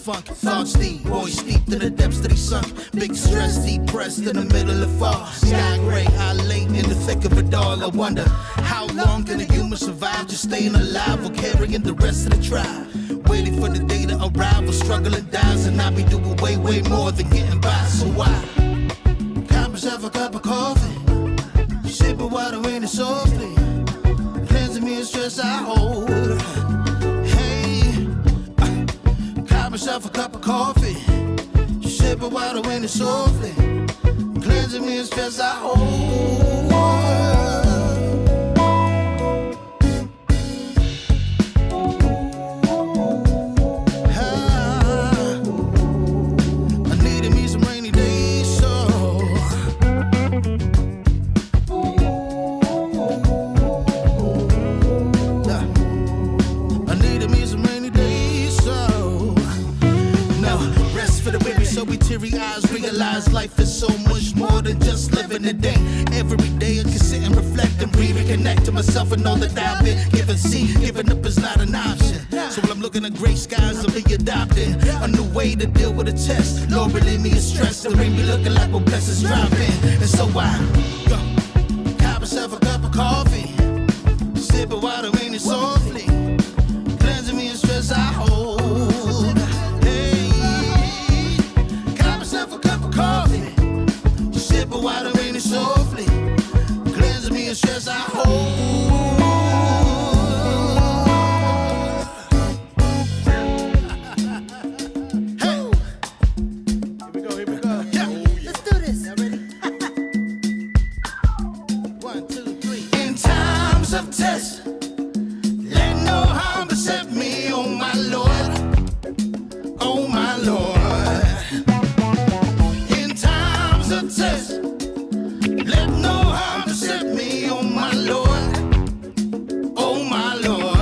funk, thoughts deep, boys steeped in the depths that he sunk. Big stress, depressed in the middle of fall. Sky gray, I late in the thick of it all. I wonder, how long can a human survive just staying alive or carrying the rest of the tribe? Waiting for the day to arrive or struggling dies, and I be doing way, way more than getting by. So why? Cop myself a cup of coffee, sipping water in it softly, cleansing me of stress I hold. Hey, cop myself a cup of coffee, sipping water in it softly, cleansing me of stress I hold. Realize life is so much more than just living a day. Every day I can sit and reflect and breathe and connect to myself and all that I've been given. See, giving up is not an option. So when I'm looking at gray skies, I'll be adopting a new way to deal with a test. Lord, relieve me of stress. The rain be looking like when blessings dropping. And so I cop myself a cup of coffee, sipping water in it softly, cleansing me of stress I hold. Sipping water in it softly, cleansing me of stress I hold. Hey, here we go. Yeah, let's do this. Y'all ready? 1, 2, 3. In times of test, let no harm beset me, oh my Lord, oh my Lord. Test. Let no harm beset me, oh my Lord, oh my Lord.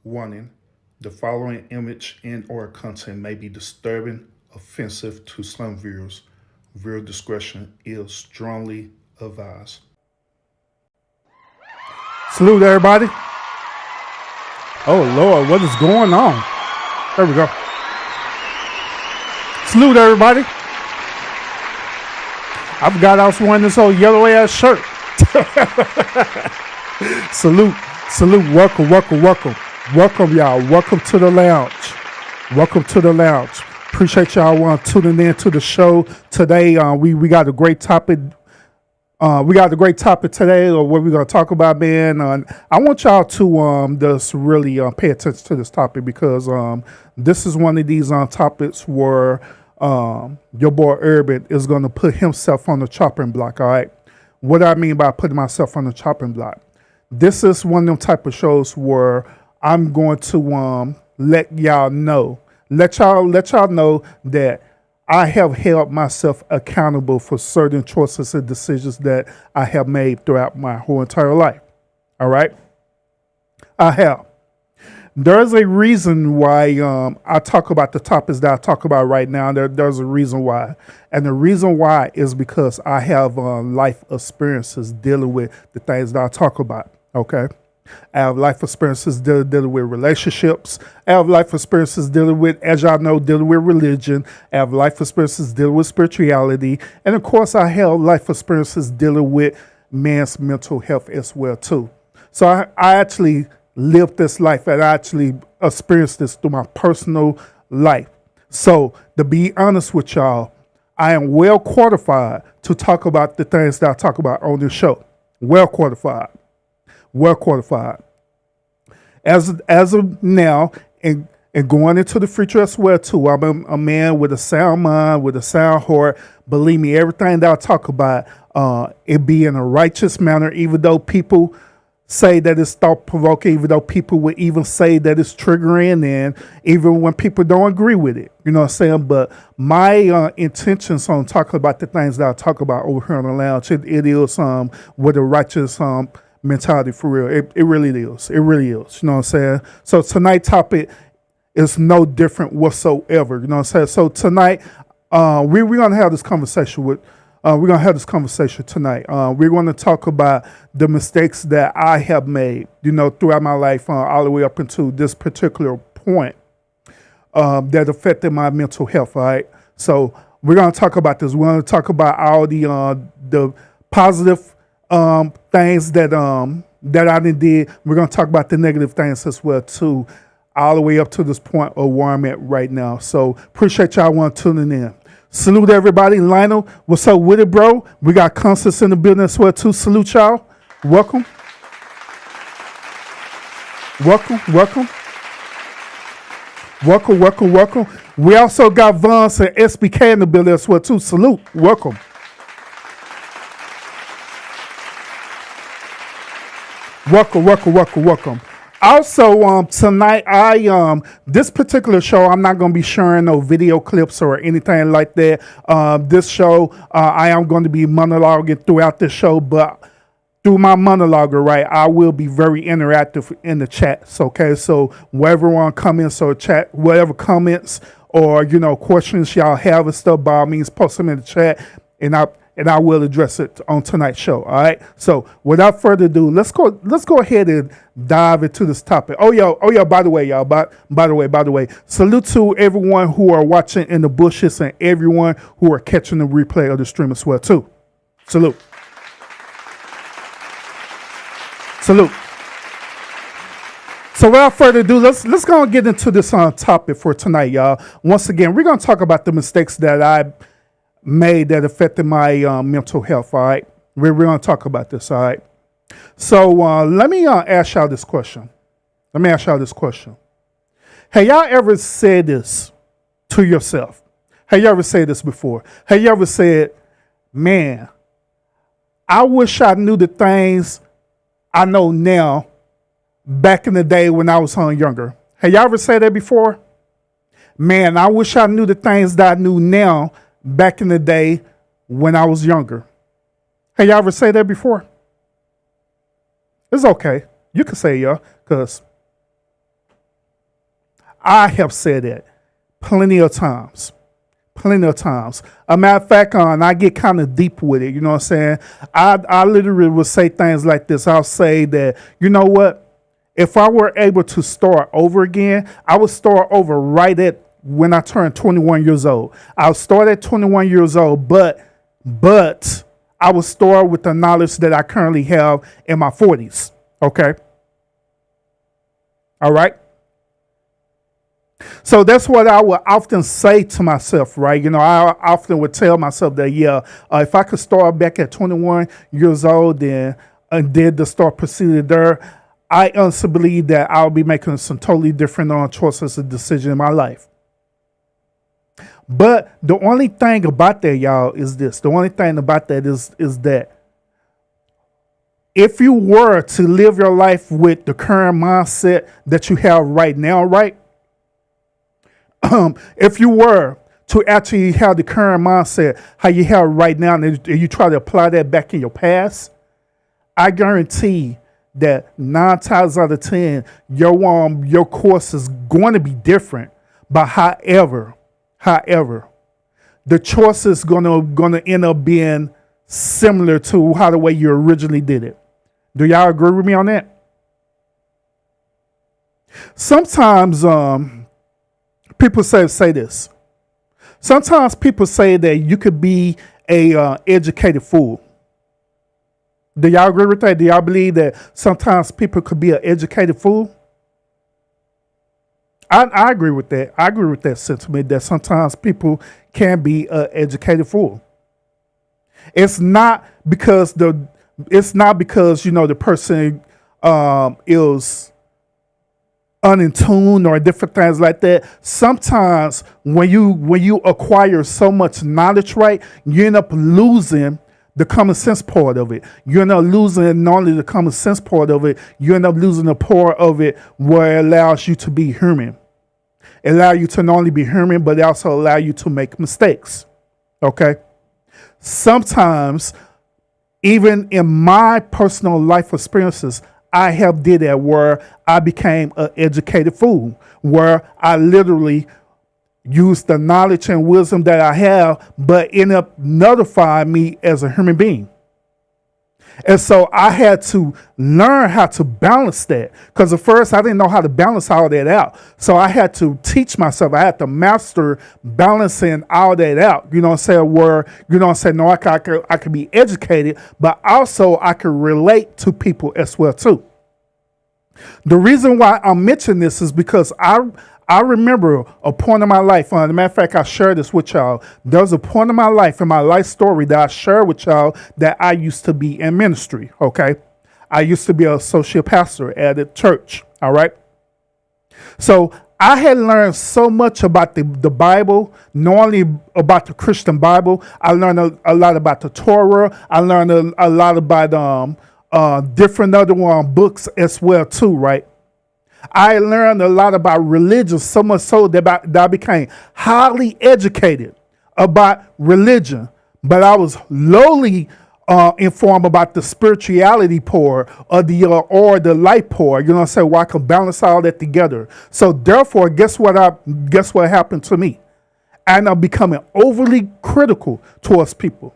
Warning, the following image and/or content may be disturbing, offensive to some viewers. Viewer discretion is strongly advised. Salute everybody. Oh Lord, what is going on? There we go. Salute everybody. I forgot I was wearing this old yellow ass shirt. Salute. Welcome, y'all. Welcome to the lounge. Appreciate y'all tuning in to the show today. We got a great topic. Today, or what we're gonna talk about, man. I want y'all to just really pay attention to this topic because this is one of these topics where your boy Urban is gonna put himself on the chopping block. All right, what I mean by putting myself on the chopping block. This is one of them type of shows where I'm going to let y'all know that I have held myself accountable for certain choices and decisions that I have made throughout my whole entire life. All right, I have. There's a reason why I talk about the topics that I talk about right now. There's a reason why. And the reason why is because I have life experiences dealing with the things that I talk about. Okay. I have life experiences dealing with relationships. I have life experiences dealing with, as y'all know, dealing with religion. I have life experiences dealing with spirituality. And of course, I have life experiences dealing with man's mental health as well, too. So I actually lived this life and I actually experienced this through my personal life. So to be honest with y'all, I am well qualified to talk about the things that I talk about on this show. Well qualified. Well qualified. As of now, and going into the future as well too, I'm a man with a sound mind, with a sound heart. Believe me, everything that I talk about, it be in a righteous manner, even though people say that it's thought-provoking, even though people would even say that it's triggering, and even when people don't agree with it. You know what I'm saying? But my intentions on talking about the things that I talk about over here on the lounge, it is with a righteous mentality for real. It really is. It really is. You know what I'm saying? So tonight's topic is no different whatsoever. You know what I'm saying? So tonight, we're going to have this conversation with we're going to have this conversation tonight. We're going to talk about the mistakes that I have made, you know, throughout my life, all the way up into this particular point that affected my mental health, all right? So we're going to talk about this. We're going to talk about all the positive things that I did. We're going to talk about the negative things as well, too, all the way up to this point of where I'm at right now. So appreciate y'all tuning in. Salute everybody. Lionel, what's up with it, bro? We got Constance in the building as well, too. Salute y'all. Welcome. Welcome. We also got Vance and SBK in the building as well, too. Salute. Welcome. Welcome. Also, tonight, this particular show, I'm not going to be sharing no video clips or anything like that. This show, I am going to be monologuing throughout the show, but through my monologue, right, I will be very interactive in the chats, okay? So wherever one comments or chat, whatever comments or, you know, questions y'all have and stuff, by all means, post them in the chat, and I will address it on tonight's show. All right. So without further ado, let's go ahead and dive into this topic. Oh yeah. By the way, y'all. By the way. Salute to everyone who are watching in the bushes and everyone who are catching the replay of the stream as well too. Salute. So without further ado, let's go and get into this topic for tonight, y'all. Once again, we're gonna talk about the mistakes that I made that affected my mental health. All right, we're going to talk about this. All right, so let me ask y'all this question. Have y'all ever said this to yourself? Have you ever said this before? Have you ever said, man, I wish I knew the things I know now back in the day when I was younger? Have y'all ever said that before? Man, I wish I knew the things that I knew now back in the day when I was younger. Have y'all ever said that before? It's okay. You can say yeah, because I have said it plenty of times. A matter of fact, and I get kind of deep with it, you know what I'm saying? I literally will say things like this. I'll say that, you know what? If I were able to start over again, I would start over right at when I turned 21 years old. I'll start at 21 years old, but I will start with the knowledge that I currently have in my 40s. Okay? All right? So that's what I would often say to myself, right? You know, I often would tell myself that, if I could start back at 21 years old and did the start proceeded there, I honestly believe that I'll be making some totally different choices and decisions in my life. But the only thing about that, y'all, is this. The only thing about that is that if you were to live your life with the current mindset that you have right now, right? If you were to actually have the current mindset how you have right now, and you try to apply that back in your past, I guarantee that 9 times out of 10, your course is going to be different. But however, the choice is gonna end up being similar to how the way you originally did it. Do y'all agree with me on that? Sometimes people say this. Sometimes people say that you could be a educated fool. Do y'all agree with that? Do y'all believe that sometimes people could be an educated fool? I agree with that. I agree with that sentiment that sometimes people can be an educated fool. It's not because the person is in tune or different things like that. Sometimes when you acquire so much knowledge, right, you end up losing the common sense part of it. You end up losing not only the common sense part of it, you end up losing the part of it where it allows you to be human. It allows you to not only be human, but it also allow you to make mistakes. Okay? Sometimes, even in my personal life experiences, I have did that where I became an educated fool, where I literally use the knowledge and wisdom that I have, but end up nullifying me as a human being. And so I had to learn how to balance that, because at first I didn't know how to balance all that out. So I had to teach myself. I had to master balancing all that out. You know what I'm saying? Where, you know what I'm saying? No, I could be educated, but also I could relate to people as well too. The reason why I'm mentioning this is because I remember a point in my life. As a matter of fact, I shared this with y'all. There was a point in my life, in my life story, that I shared with y'all that I used to be in ministry, okay? I used to be an associate pastor at a church, all right? So I had learned so much about the Bible, not only about the Christian Bible. I learned a lot about the Torah. I learned a lot about different other books as well too, right? I learned a lot about religion, so much so that I became highly educated about religion. But I was lowly informed about the spirituality part or the light part. You know what I'm saying? Where I can balance all that together. So therefore, guess what happened to me? I ended up becoming overly critical towards people.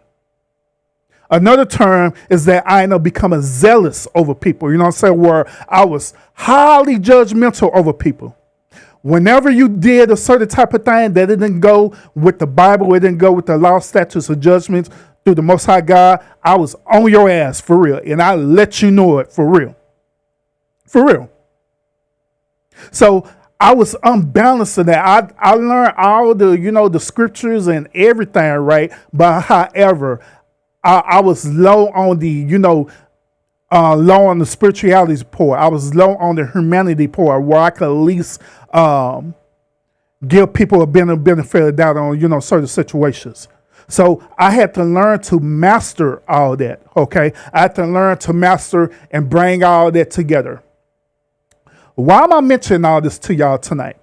Another term is that I ended up becoming zealous over people. You know what I'm saying? Where I was highly judgmental over people. Whenever you did a certain type of thing that it didn't go with the Bible, it didn't go with the law, statutes, or judgments through the Most High God, I was on your ass for real. And I let you know it for real. For real. So I was unbalanced in that. I learned all the scriptures and everything, right? But however, I was low on low on the spirituality part. I was low on the humanity part, where I could at least give people a benefit of doubt on certain situations. So I had to learn to master all that. Okay, I had to learn to master and bring all that together. Why am I mentioning all this to y'all tonight?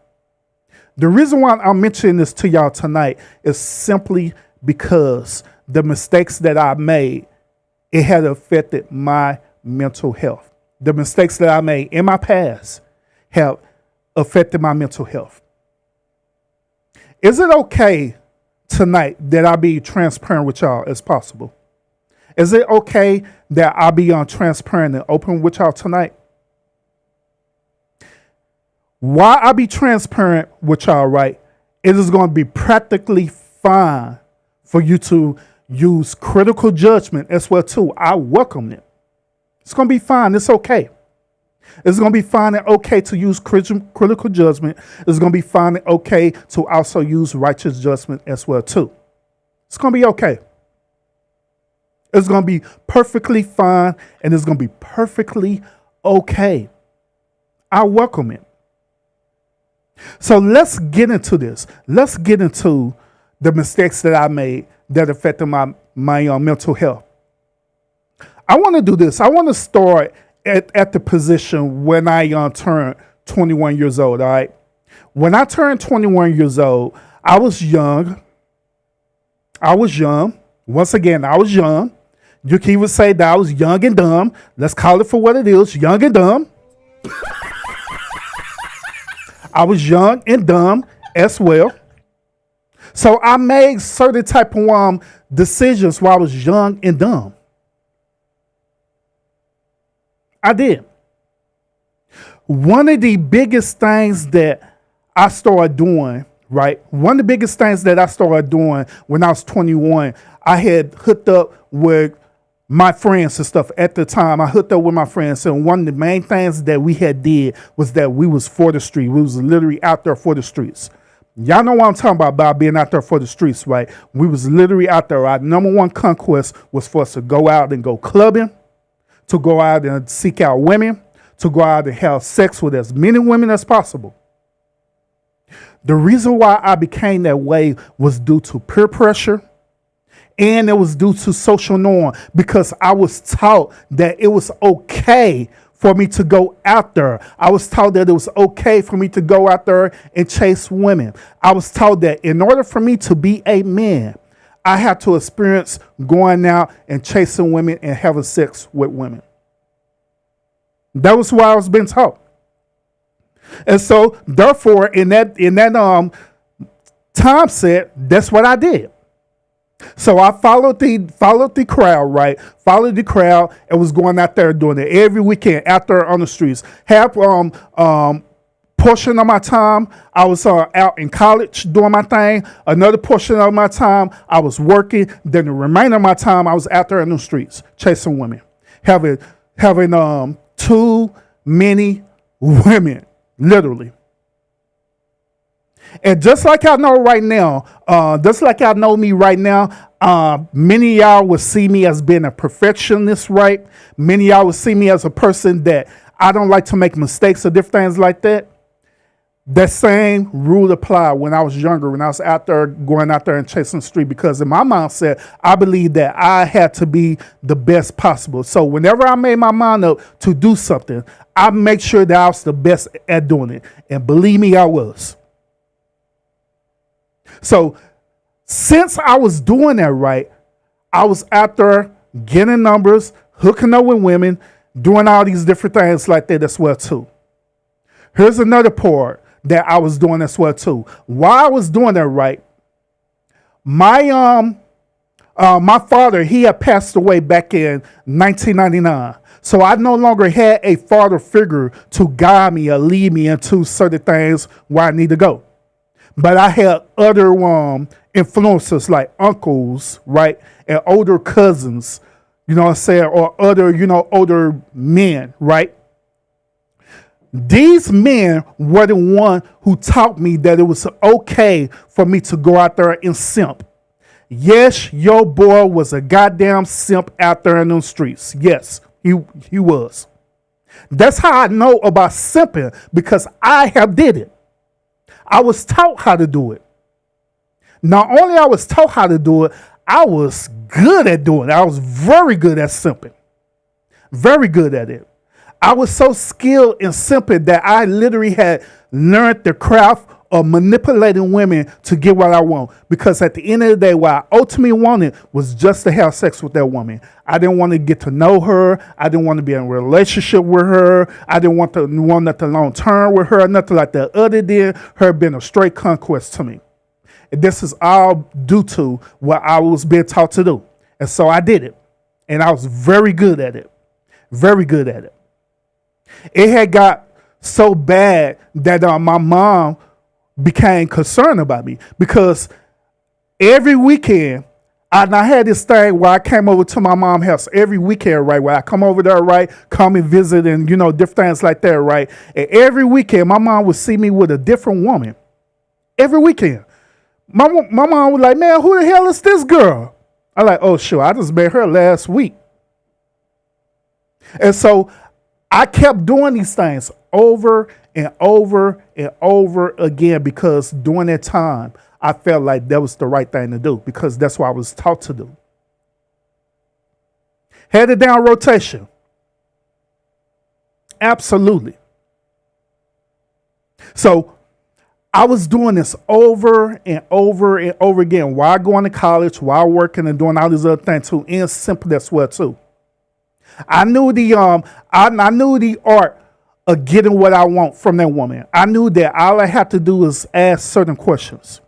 The reason why I'm mentioning this to y'all tonight is simply because the mistakes that I made, it had affected my mental health. The mistakes that I made in my past have affected my mental health. Is it okay tonight that I be transparent with y'all as possible? Is it okay that I be transparent and open with y'all tonight? Why I be transparent with y'all, right? It is going to be practically fine for you to use critical judgment as well too. I welcome it. It's going to be fine. It's okay. It's going to be fine and okay to use critical judgment. It's going to be fine and okay to also use righteous judgment as well too. It's going to be okay. It's going to be perfectly fine and it's going to be perfectly okay. I welcome it. So let's get into this. Let's get into the mistakes that I made that affected my mental health. I want to do this. I want to start at the position when I turned 21 years old. All right. When I turned 21 years old, I was young. I was young. Once again, I was young. You can even say that I was young and dumb. Let's call it for what it is, young and dumb. I was young and dumb as well. So I made certain type of decisions while I was young and dumb. I did. One of the biggest things that I started doing, right? One of the biggest things that I started doing when I was 21, I had hooked up with my friends and stuff at the time. I hooked up with my friends, and one of the main things that we had did was that we was for the street. We was literally out there for the streets. Y'all know what I'm talking about being out there for the streets, right? We was literally out there. Our number one conquest was for us to go out and go clubbing, to go out and seek out women, to go out and have sex with as many women as possible. The reason why I became that way was due to peer pressure, and it was due to social norm, because I was taught that it was okay for me to go out there. I was taught that it was okay for me to go out there and chase women. I was taught that in order for me to be a man, I had to experience going out and chasing women and having sex with women. That was what I was being taught. And so, therefore, in that time set, that's what I did. So I followed the crowd, right? Followed the crowd and was going out there doing it every weekend out there on the streets. Half portion of my time I was out in college doing my thing. Another portion of my time I was working. Then the remainder of my time I was out there in the streets chasing women, having too many women, literally. And just like I know right now, just like I know me right now, many of y'all will see me as being a perfectionist, right? Many of y'all will see me as a person that I don't like to make mistakes or different things like that. That same rule applied when I was younger, when I was out there, going out there and chasing the street, because in my mindset, I believed that I had to be the best possible. So whenever I made my mind up to do something, I make sure that I was the best at doing it. And believe me, I was. So since I was doing that right, I was out there getting numbers, hooking up with women, doing all these different things like that as well too. Here's another part that I was doing as well too. While I was doing that right, my father, he had passed away back in 1999. So I no longer had a father figure to guide me or lead me into certain things where I need to go. But I had other influences like uncles, right? And older cousins, you know what I'm saying? Or other, older men, right? These men were the one who taught me that it was okay for me to go out there and simp. Yes, your boy was a goddamn simp out there in those streets. Yes, he was. That's how I know about simping, because I have did it. I was taught how to do it. Not only I was taught how to do it, I was good at doing it. I was very good at simping. Very good at it. I was so skilled in simping that I literally had learned the craft of manipulating women to get what I want. Because at the end of the day, what I ultimately wanted was just to have sex with that woman. I didn't want to get to know her. I didn't want to be in a relationship with her. I didn't want nothing long term with her, nothing like that, other than her being a straight conquest to me. And this is all due to what I was being taught to do. And so I did it. And I was very good at it. Very good at it. It had got so bad that my mom became concerned about me, because every weekend I had this thing where I came over to my mom's house every weekend, right? Where I come over there, right? Come and visit and, different things like that, right? And every weekend my mom would see me with a different woman. Every weekend. My mom was like, man, who the hell is this girl? I'm like, oh, sure, I just met her last week. And so I kept doing these things over and over and over again, because during that time, I felt like that was the right thing to do, because that's what I was taught to do. Had it down rotation. Absolutely. So I was doing this over and over and over again while going to college, while working and doing all these other things too, and simple as well too. I knew I knew the art of getting what I want from that woman. I knew that all I had to do was ask certain questions.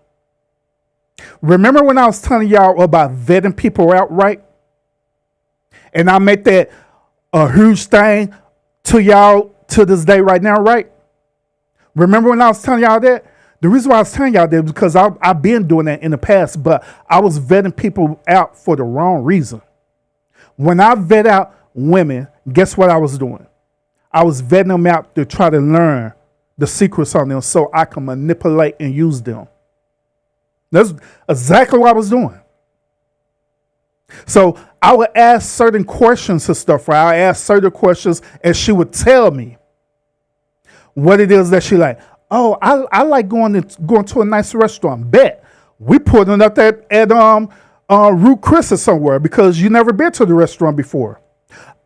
Remember when I was telling y'all about vetting people out right? And I make that a huge thing to y'all to this day right now, right? Remember when I was telling y'all that? The reason why I was telling y'all that is because I've been doing that in the past, but I was vetting people out for the wrong reason. When I vet out women, guess what I was doing? I was vetting them out to try to learn the secrets on them so I can manipulate and use them. That's exactly what I was doing. So I would ask certain questions and stuff, right? I ask certain questions and she would tell me what it is that she like. Oh, I like going to a nice restaurant. Bet. We putting it up there at Root Chris or somewhere because you never been to the restaurant before.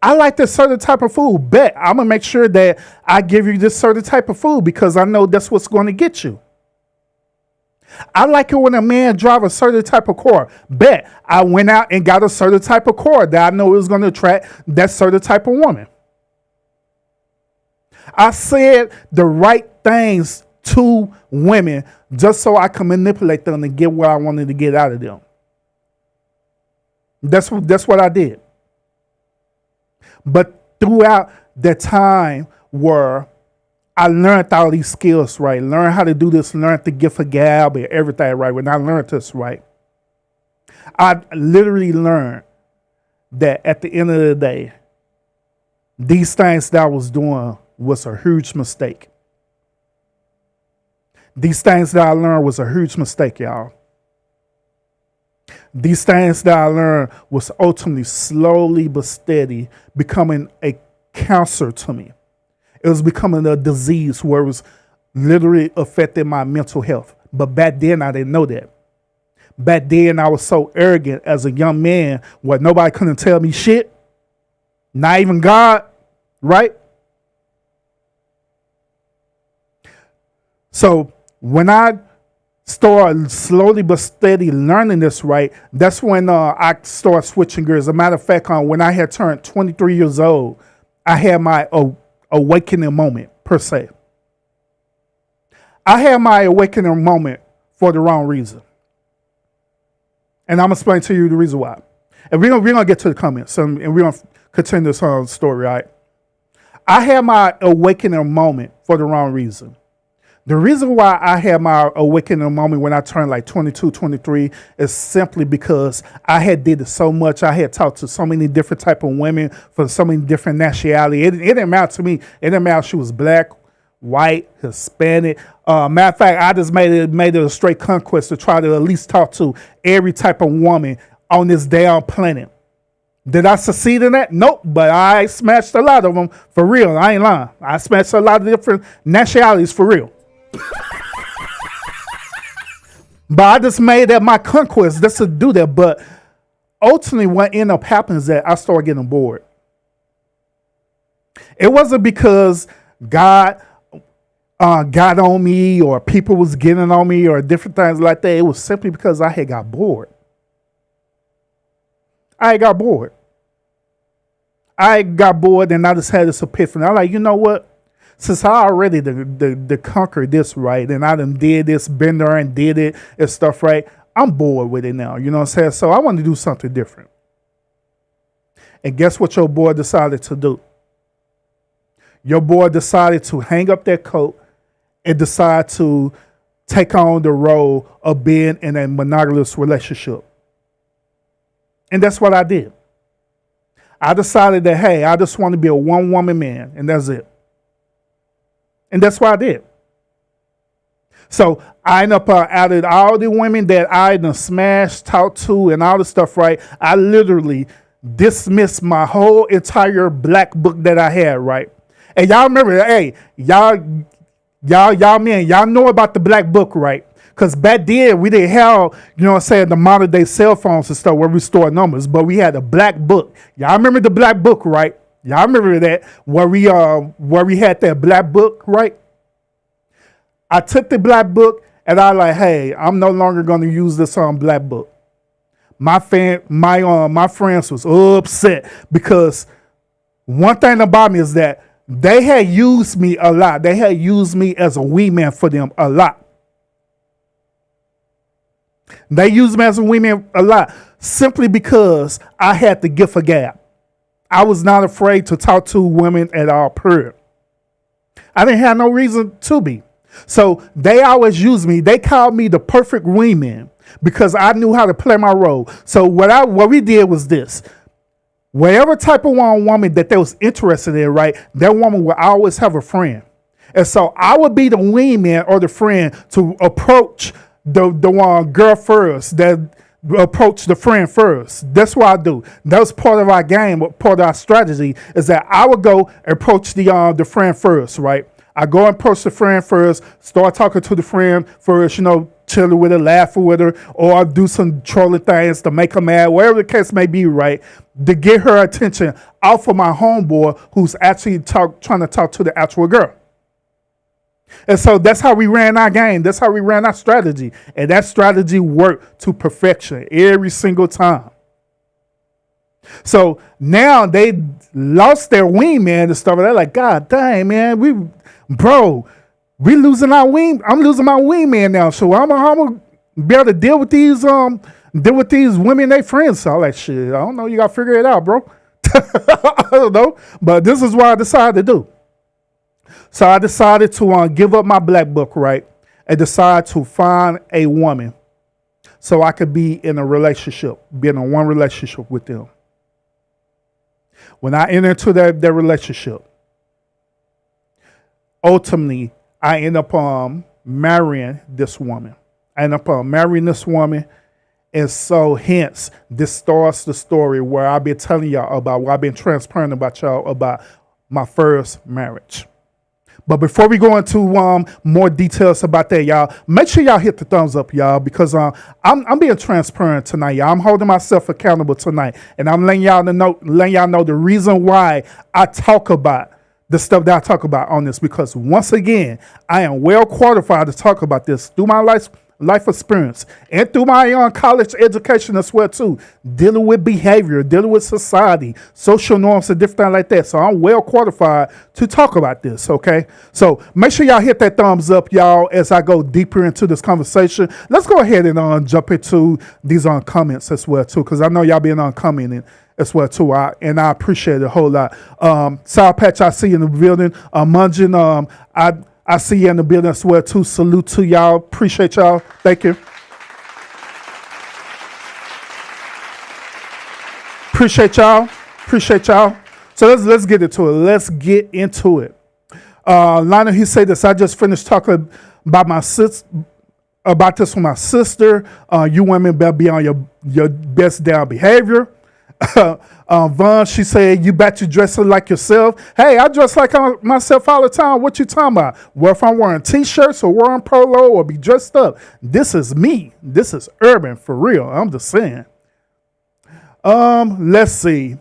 I like this certain type of food. Bet. I'm going to make sure that I give you this certain type of food because I know that's what's going to get you. I like it when a man drive a certain type of car. Bet. I went out and got a certain type of car that I know is going to attract that certain type of woman. I said the right things to women just so I can manipulate them and get what I wanted to get out of them. That's what I did. But throughout the time where I learned all these skills, right? Learn how to do this, learn the gift of gab and everything, right? When I learned this, right? I literally learned that at the end of the day, these things that I was doing was a huge mistake. These things that I learned was a huge mistake, y'all. These things that I learned was ultimately slowly but steady becoming a cancer to me. It was becoming a disease where it was literally affecting my mental health. But back then, I didn't know that. Back then, I was so arrogant as a young man where nobody couldn't tell me shit. Not even God, right? So when I started slowly but steady learning this, right, that's when I started switching gears. As a matter of fact, when I had turned 23 years old, I had my awakening moment, per se. I had my awakening moment for the wrong reason. And I'm going to explain to you the reason why. And we're gonna get to the comments, and we're going to continue this story, right? I had my awakening moment for the wrong reason. The reason why I had my awakening moment when I turned like 22, 23 is simply because I had did it so much. I had talked to so many different type of women from so many different nationalities. It didn't matter to me. It didn't matter if she was black, white, Hispanic. Matter of fact, I just made it a straight conquest to try to at least talk to every type of woman on this damn planet. Did I succeed in that? Nope, but I smashed a lot of them for real. I ain't lying. I smashed a lot of different nationalities for real. But I just made that my conquest just to do that. But ultimately, what ended up happening is that I started getting bored. It wasn't because God got on me or people was getting on me or different things like that. It was simply because I had got bored. I got bored and I just had this epiphany. I'm like, you know what? Since I already the conquered this, right, and I done did this, been there and did it and stuff, right, I'm bored with it now. You know what I'm saying? So I want to do something different. And guess what your boy decided to do? Your boy decided to hang up that coat and decide to take on the role of being in a monogamous relationship. And that's what I did. I decided that, hey, I just want to be a one-woman man, and that's it. And that's what I did. So I ended up out of all the women that I done smashed, talked to, and all the stuff, right? I literally dismissed my whole entire black book that I had, right? And y'all remember, hey, y'all men, y'all know about the black book, right? Because back then, we didn't have, the modern day cell phones and stuff where we store numbers, but we had a black book. Y'all remember the black book, right? Y'all remember that where we had that black book, right? I took the black book and I like, hey, I'm no longer going to use this black book. My friends was upset because one thing about me is that they had used me a lot. They had used me as a wingman for them a lot. They used me as a wingman a lot simply because I had the gift of gab. I was not afraid to talk to women at all, period. I didn't have no reason to be. So they always used me. They called me the perfect wingman because I knew how to play my role. So what we did was this. Whatever type of woman that they was interested in, right, that woman would always have a friend. And so I would be the wingman or the friend to approach the girl first, that approach the friend first. That's what I do. That was part of our game, part of our strategy, is that I would go approach the friend first, right? I go and approach the friend first, start talking to the friend first, chilling with her, laughing with her, or I'll do some trolling things to make her mad, whatever the case may be, right? To get her attention off of my homeboy who's actually trying to talk to the actual girl. And so that's how we ran our game. That's how we ran our strategy. And that strategy worked to perfection every single time. So now they lost their wingman and stuff. They're like, God dang, man, we losing our wing. I'm losing my wingman now. So I'm gonna be able to deal with these women, they friends. So I'm like, shit, I don't know. You gotta figure it out, bro. I don't know. But this is what I decided to do. So I decided to give up my black book, right? And decide to find a woman so I could be in a relationship, be in one relationship with them. When I enter into that relationship, ultimately, I end up marrying this woman. And so hence, this starts the story where I've been telling y'all about, where I've been transparent about y'all about my first marriage. But before we go into more details about that, y'all, make sure y'all hit the thumbs up, y'all, because I'm being transparent tonight, y'all. I'm holding myself accountable tonight, and I'm letting y'all know the reason why I talk about the stuff that I talk about on this, because once again, I am well qualified to talk about this through my life experience and through my college education as well too, dealing with behavior, dealing with society, social norms and different things like that. So I'm well qualified to talk about this, okay? So make sure y'all hit that thumbs up, y'all, as I go deeper into this conversation. Let's go ahead and jump into these comments as well too, because I know y'all been commenting as well too, and I appreciate it a whole lot. Sour Patch, I see you in the building. Munjin, I see you in the building as well too. Salute to y'all. Appreciate y'all. Thank you. Appreciate y'all. So let's get into it. Lionel, he said this. I just finished talking about about this with my sister. You women better be on your best down behavior. Vaughn, she said, you bet you dress like yourself. Hey, I dress like myself all the time. What you talking about? Well, if I'm wearing t-shirts or wearing polo or be dressed up, this is me. This is urban for real. I'm just saying. Let's see.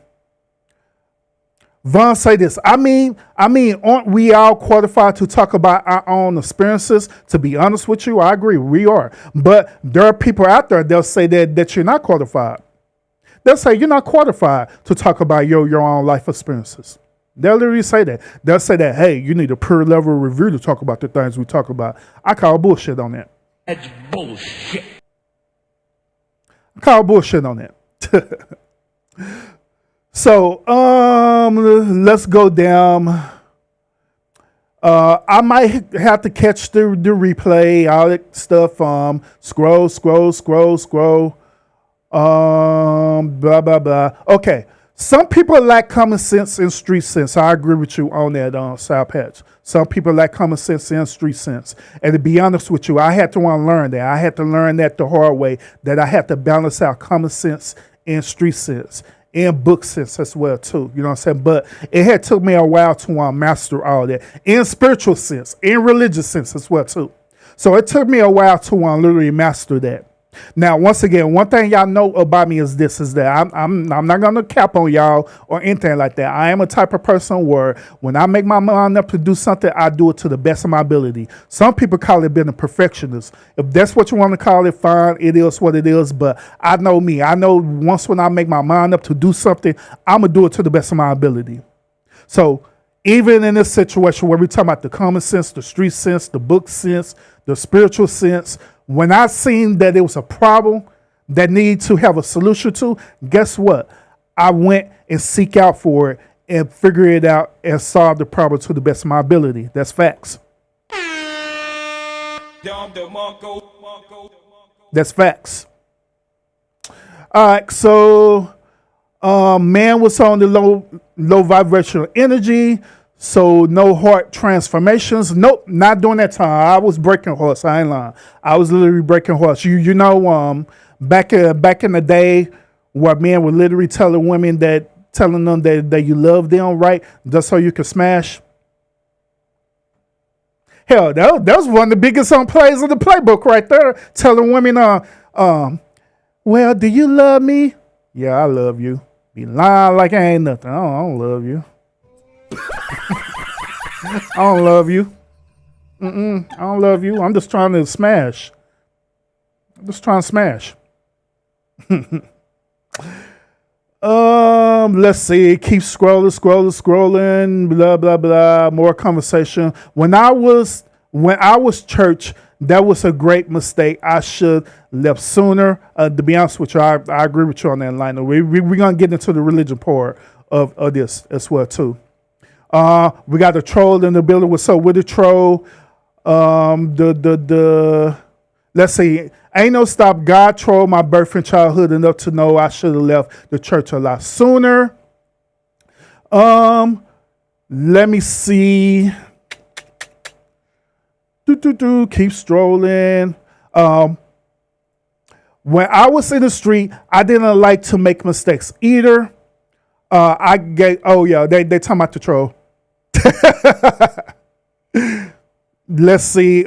Vaughn say this. I mean, aren't we all qualified to talk about our own experiences? To be honest with you, I agree. We are. But there are people out there, they'll say that you're not qualified. They'll say you're not qualified to talk about your own life experiences. They'll literally say that. They'll say that, hey, you need a peer level review to talk about the things we talk about. I call bullshit on that. That's bullshit. I call bullshit on that. So, let's go down. I might have to catch the replay, all that stuff. Scroll. Blah, blah, blah. Okay. Some people lack common sense and street sense. I agree with you on that, Sour Patch. Some people lack common sense and street sense. And to be honest with you, I had to learn that. I had to learn that the hard way, that I had to balance out common sense and street sense and book sense as well, too. You know what I'm saying? But it had took me a while to master all that. In spiritual sense, in religious sense as well, too. So it took me a while to literally master that. Now, once again, one thing y'all know about me is this: is that I'm not gonna cap on y'all or anything like that. I am a type of person where when I make my mind up to do something, I do it to the best of my ability. Some people call it being a perfectionist. If that's what you want to call it, fine. It is what it is. But I know me. I know once when I make my mind up to do something, I'm gonna do it to the best of my ability. So even in this situation where we're talking about the common sense, the street sense, the book sense, the spiritual sense, when I seen that it was a problem that needed to have a solution to, guess what? I went and seek out for it and figure it out and solve the problem to the best of my ability. That's facts. That's facts. All right, so man was on the low vibrational energy, so no heart transformations. Nope, not during that time. I was breaking hearts. I ain't lying. I was literally breaking hearts. You know, back in the day, where men were literally telling women telling them that you love them, right? Just so you could smash. Hell, that was one of the biggest plays of the playbook right there. Telling women, well, do you love me? Yeah, I love you. Be lying like I ain't nothing. I don't love you. I don't love you. I don't love you. I'm just trying to smash. I'm just trying to smash. Let's see. Keep scrolling. Blah blah blah. More conversation. When I was church, that was a great mistake. I should left sooner. To be honest with you, I agree with you on that line. We're gonna get into the religion part of this as well too. We got a troll in the building. What's up with the troll? Let's see. Ain't no stop. God trolled my birth and childhood enough to know I should have left the church a lot sooner. Let me see. Keep strolling. When I was in the street, I didn't like to make mistakes either. They talking about the troll. Let's see.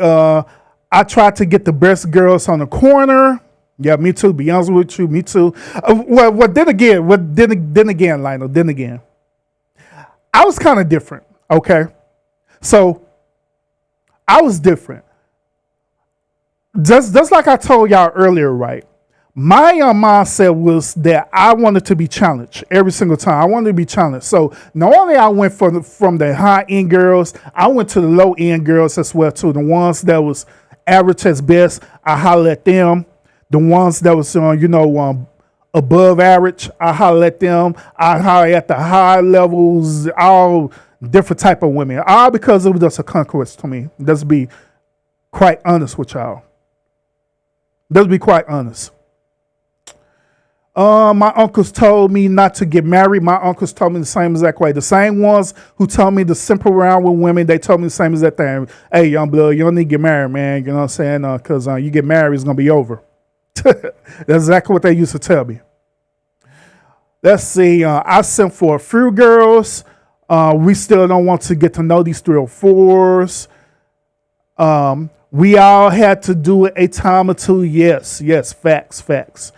I tried to get the best girls on the corner. Yeah, me too. Be honest with you, me too. Then again, Lionel. Then again, I was kind of different. Okay, so I was different. Just like I told y'all earlier, right? My mindset was that I wanted to be challenged every single time. I wanted to be challenged. So not only I went from the high end girls, I went to the low end girls as well too. The ones that was average as best, I hollered at them. The ones that was above average, I hollered at them. I hollered at the high levels, all different type of women, all because it was just a conquest to me. Let's be quite honest with y'all. Let's be quite honest. My uncles told me not to get married. My uncles told me the same exact way. The same ones who told me to simple around with women, they told me the same exact thing. Hey, young blood, you don't need to get married, man. You know what I'm saying? Because you get married, it's going to be over. That's exactly what they used to tell me. Let's see. I sent for a few girls. We still don't want to get to know these 3 or 4s. We all had to do it a time or two. Yes, facts.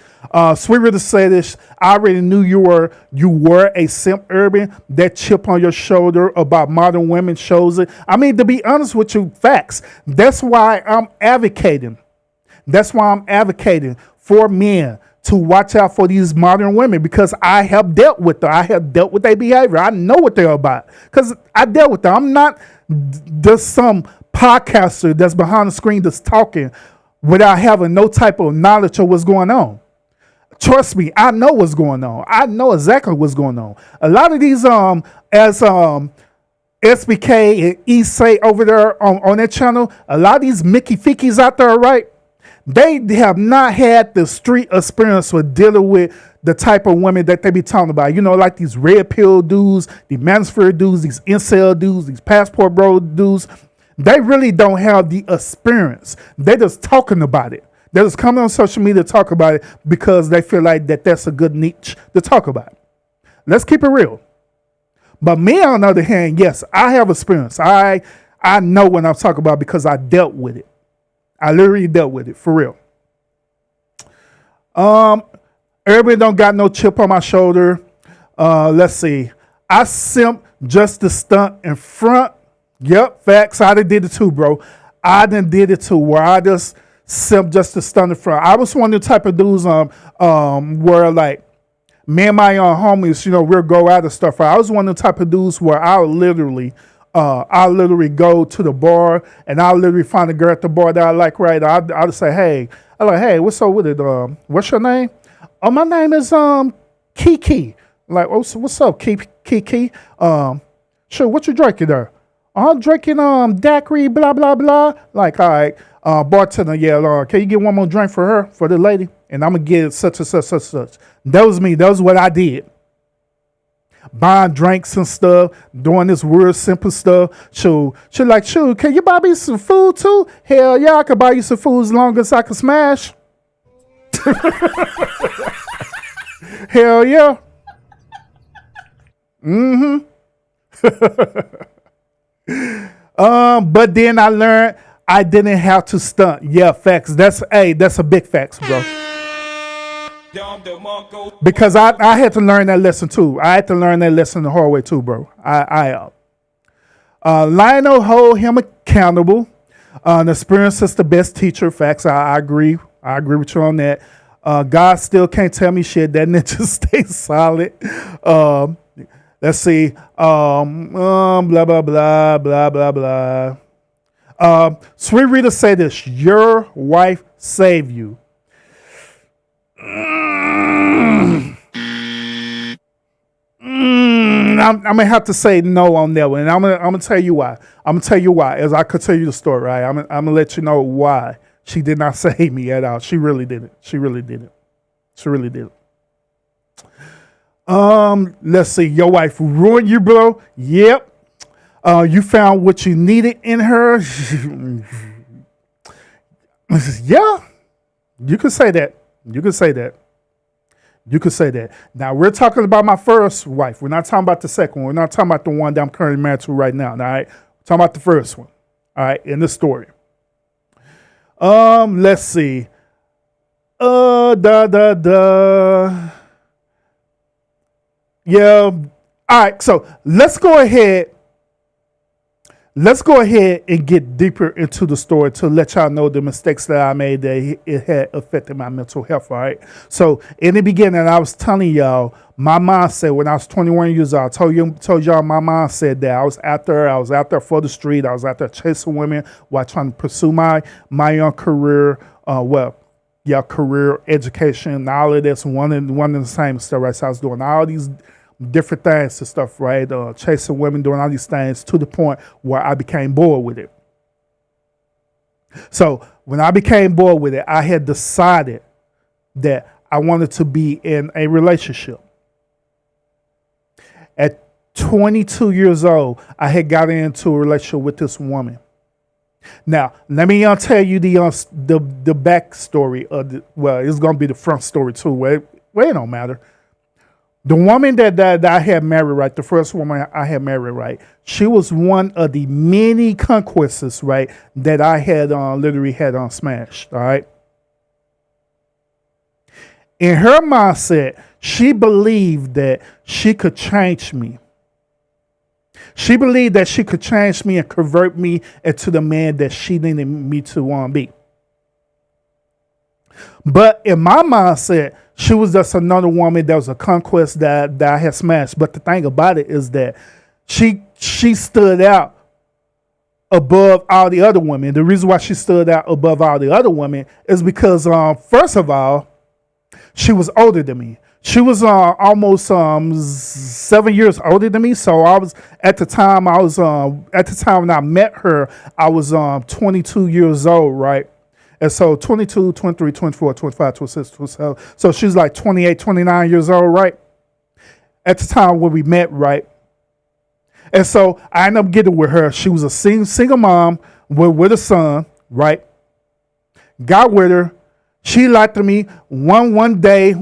Sweeter to say this, I already knew you were a simp urban. That chip on your shoulder about modern women shows it. I mean, to be honest with you, facts. That's why I'm advocating. For men to watch out for these modern women, because I have dealt with them. I have dealt with their behavior. I know what they're about because I dealt with them. I'm not just some podcaster that's behind the screen that's talking without having no type of knowledge of what's going on. Trust me, I know what's going on. I know exactly what's going on. A lot of these, as SBK and E say over there on that channel, a lot of these Mickey Fickies out there, right? They have not had the street experience with dealing with the type of women that they be talking about. You know, like these red pill dudes, the manosphere dudes, these incel dudes, these passport bro dudes. They really don't have the experience. They're just talking about it. They're just coming on social media to talk about it because they feel like that's a good niche to talk about. Let's keep it real. But me, on the other hand, yes, I have experience. I know what I'm talking about because I dealt with it. I literally dealt with it for real. Everybody don't got no chip on my shoulder. Let's see. I simp just to stunt in front. Yep, facts. I done did it too, bro. I done did it too, where I just simp just to stunt in front. I was one of the type of dudes where like me and my homies, we'll go out and stuff. I was one of the type of dudes where I'll literally go to the bar and I'll literally find a girl at the bar that I like, right? I'll just say, hey, what's up with it? What's your name? Oh, my name is Kiki. Like, what's up, Kiki? Sure, what you drinking there? I'm drinking daiquiri, blah, blah, blah. Like, all right, bartender, yeah, can you get one more drink for her, for the lady? And I'm going to get such and such, such and such. That was me. That was what I did. Buying drinks and stuff, doing this weird, simple stuff. She like, can you buy me some food too? Hell yeah, I can buy you some food as long as I can smash. Hell yeah. But then I learned I didn't have to stunt. Yeah, facts. That's a big facts, bro. Because I had to learn that lesson too. I had to learn that lesson the hard way too, bro. Lionel hold him accountable. Experience is the best teacher. Facts. I agree. I agree with you on that. God still can't tell me shit. That ninja stays solid. Let's see. Blah blah blah blah blah blah. Sweet Rita say this: your wife saved you. I'm gonna have to say no on that one, and I'm gonna tell you why. I'm gonna tell you why, as I could tell you the story. Right, I'm gonna let you know why she did not save me at all. She really didn't. She really didn't. She really did. Let's see. Your wife ruined you, bro. Yep. You found what you needed in her. Yeah. You could say that. You could say that. You could say that. Now, we're talking about my first wife. We're not talking about the second one. We're not talking about the one that I'm currently married to right now. All right? We're talking about the first one. All right? In the story. Let's see. Yeah. All right. So let's go ahead. Let's go ahead and get deeper into the story to let y'all know the mistakes that I made that it had affected my mental health. All right. So in the beginning, I was telling y'all my mindset when I was 21 years old. I told y'all my mindset that I was out there for the street. I was out there chasing women while trying to pursue my young career. Career, education, all of this, one and the same stuff. Right. So I was doing all these different things and stuff, right? Chasing women, doing all these things to the point where I became bored with it. So when I became bored with it, I had decided that I wanted to be in a relationship. At 22 years old, I had got into a relationship with this woman. Now, let me tell you the backstory of it's going to be the front story too. It don't matter. The woman that I had married, right, the first woman I had married, right, she was one of the many conquests, right, that I had literally had smashed, all right? In her mindset, she believed that she could change me. She believed that she could change me and convert me into the man that she needed me to be. But in my mindset, she was just another woman that was a conquest that I had smashed. But the thing about it is that she stood out above all the other women. The reason why she stood out above all the other women is because, first of all, she was older than me. She was almost 7 years older than me. So at the time when I met her, I was 22 years old, right? And so 22, 23, 24, 25, 26, 27. So she's like 28, 29 years old, right? At the time when we met, right? And so I ended up getting with her. She was a single mom with a son, right? Got with her. She lied to me. One day,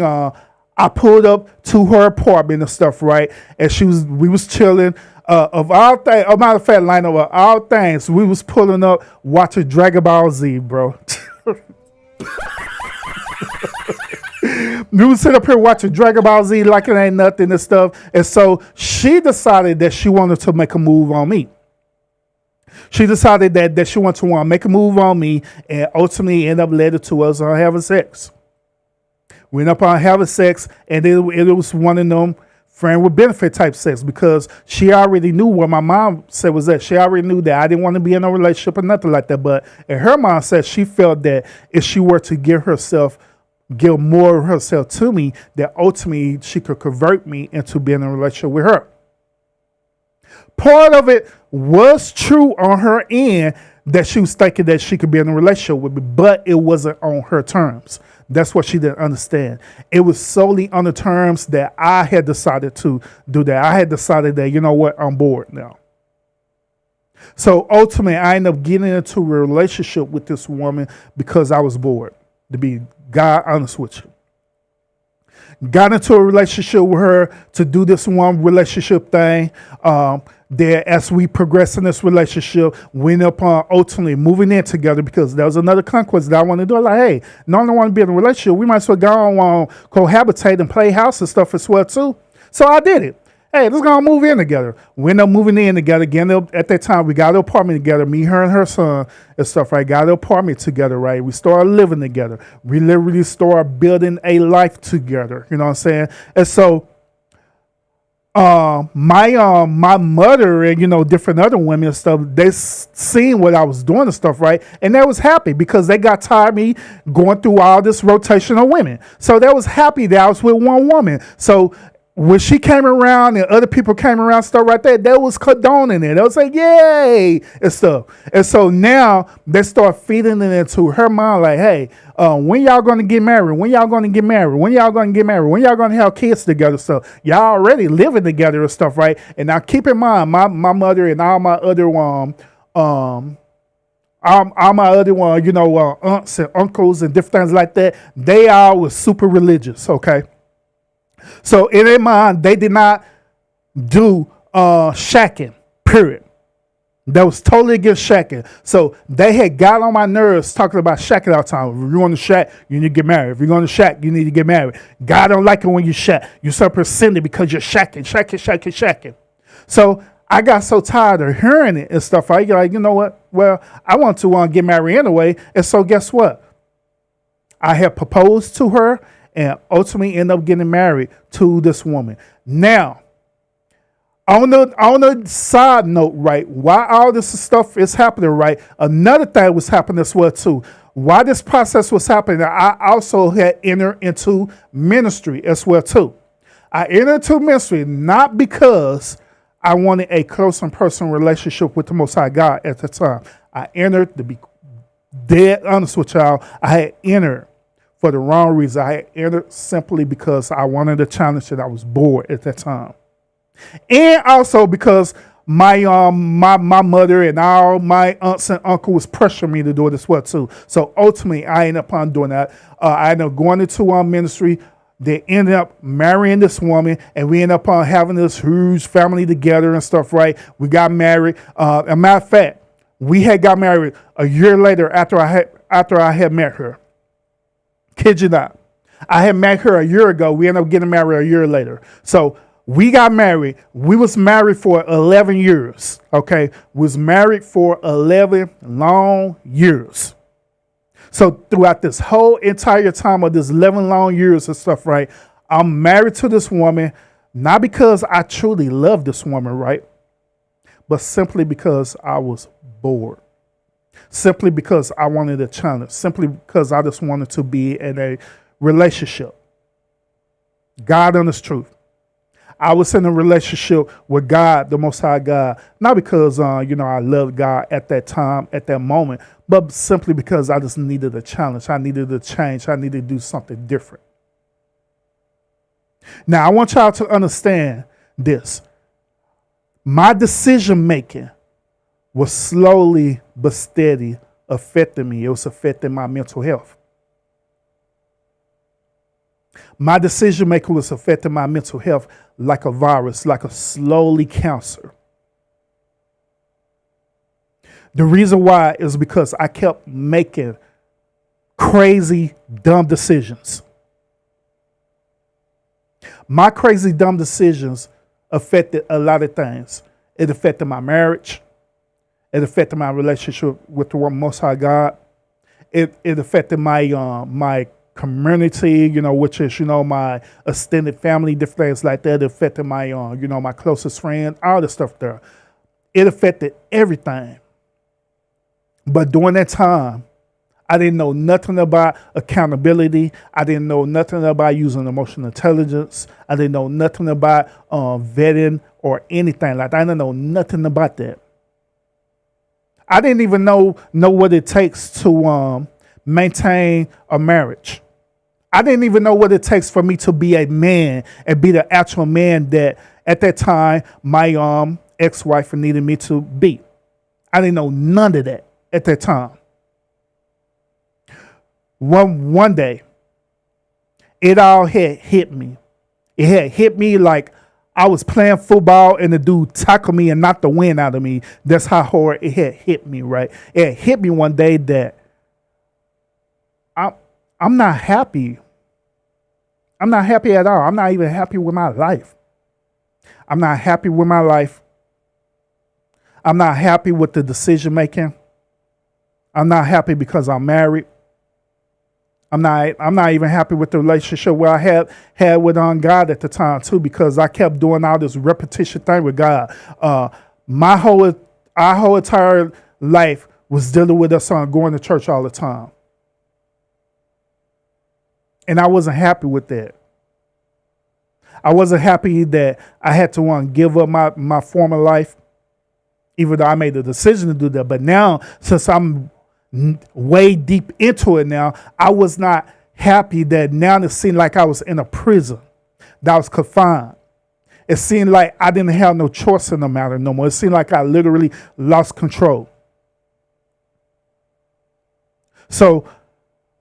I pulled up to her apartment and stuff, right? And we was chilling. of all things, a matter of fact, line of all things, we was pulling up watching Dragon Ball Z, bro. We was sitting up here watching Dragon Ball Z like it ain't nothing and stuff. And so she decided that she wanted to make a move on me. She decided that she wanted to make a move on me, and ultimately ended up led to us on having sex. We ended up on having sex, and it was one of them friend with benefit type sex, because she already knew what my mom said was that she already knew that I didn't want to be in a relationship or nothing like that. But in her mindset, she felt that if she were to give more of herself to me, that ultimately she could convert me into being in a relationship with her. Part of it was true on her end, that she was thinking that she could be in a relationship with me, but it wasn't on her terms. That's what she didn't understand. It was solely on the terms that I had decided to do that. I had decided that, you know what, I'm bored now. So ultimately, I ended up getting into a relationship with this woman because I was bored, to be God honest with you. Got into a relationship with her to do this one relationship thing. There, as we progress in this relationship, we end up ultimately moving in together, because there was another conquest that I want to do. Like, hey, not only want to be in a relationship, we might as well go on cohabitate and play house and stuff as well too. So I did it. Hey, let's go and move in together. We ended up moving in together. Again, at that time, we got an apartment together, me, her, and her son and stuff, right? Got an apartment together, right? We started living together. We literally started building a life together. You know what I'm saying? And so my mother and, you know, different other women and stuff, they seen what I was doing and stuff, right? And they was happy because they got tired of me going through all this rotation of women. So they was happy that I was with one woman. So when she came around and other people came around, stuff right there, they was condoning it. They was like, yay, and stuff. And so now they start feeding it into her mind, like, hey, when y'all going to get married? When y'all going to get married? When y'all going to get married? When y'all going to have kids together? So y'all already living together and stuff, right? And now keep in mind, my mother and all my other you know, aunts and uncles and different things like that, they all was super religious, okay? So in their mind, they did not do shacking, period. That was totally against shacking. So they had got on my nerves talking about shacking all the time. If you're going to shack, you need to get married. If you're going to shack, you need to get married. God don't like it when you shack. You're so percentage because you're shacking. So I got so tired of hearing it and stuff. I like, you know what? Well, I want to get married anyway. And so guess what? I had proposed to her and ultimately end up getting married to this woman. Now, on the side note, right, while all this stuff is happening, right, another thing was happening as well too. While this process was happening, I also had entered into ministry as well too. I entered into ministry not because I wanted a close and personal relationship with the Most High God at the time. I entered, to be dead honest with y'all, I had entered for the wrong reason. I had entered simply because I wanted a challenge and I was bored at that time. And also because my mother and all my aunts and uncles was pressuring me to do it as well too. So ultimately, I ended up doing that. I ended up going into ministry. They ended up marrying this woman, and we ended up having this huge family together and stuff, right? We got married. As a matter of fact, we had got married a year later after I had met her. Kid you not. I had met her a year ago. We ended up getting married a year later. So we got married. We was married for 11 years, okay? Was married for 11 long years. So throughout this whole entire time of this 11 long years and stuff, right, I'm married to this woman, not because I truly love this woman, right, but simply because I was bored. Simply because I wanted a challenge. Simply because I just wanted to be in a relationship. God honest truth. I was in a relationship with God, the Most High God, not because, I loved God at that time, at that moment, but simply because I just needed a challenge. I needed a change. I needed to do something different. Now, I want y'all to understand this. My decision making was slowly but steady affecting me. It was affecting my mental health. My decision making was affecting my mental health like a virus, like a slowly cancer. The reason why is because I kept making crazy, dumb decisions. My crazy, dumb decisions affected a lot of things. It affected my marriage. It affected my relationship with the Most High God. It affected my community, which is, my extended family, different things like that. It affected my, my closest friends, all the stuff there. It affected everything. But during that time, I didn't know nothing about accountability. I didn't know nothing about using emotional intelligence. I didn't know nothing about vetting or anything like that. I didn't know nothing about that. I didn't even know what it takes to maintain a marriage. I didn't even know what it takes for me to be a man and be the actual man that at that time my ex-wife needed me to be. I didn't know none of that at that time. One day, it all had hit me. It had hit me like I was playing football and the dude tackled me and knocked the wind out of me. That's how hard it had hit me, right? It had hit me one day that I'm not happy. I'm not happy at all. I'm not even happy with my life. I'm not happy with my life. I'm not happy with the decision making. I'm not happy because I'm married. I'm not even happy with the relationship where I had with God at the time too, because I kept doing all this repetition thing with God. Our whole entire life was dealing with us on going to church all the time. And I wasn't happy with that. I wasn't happy that I had to give up my former life, even though I made the decision to do that. But now, since I'm way deep into it now, I was not happy that now it seemed like I was in a prison, that I was confined. It seemed like I didn't have no choice in the matter no more. It seemed like I literally lost control. So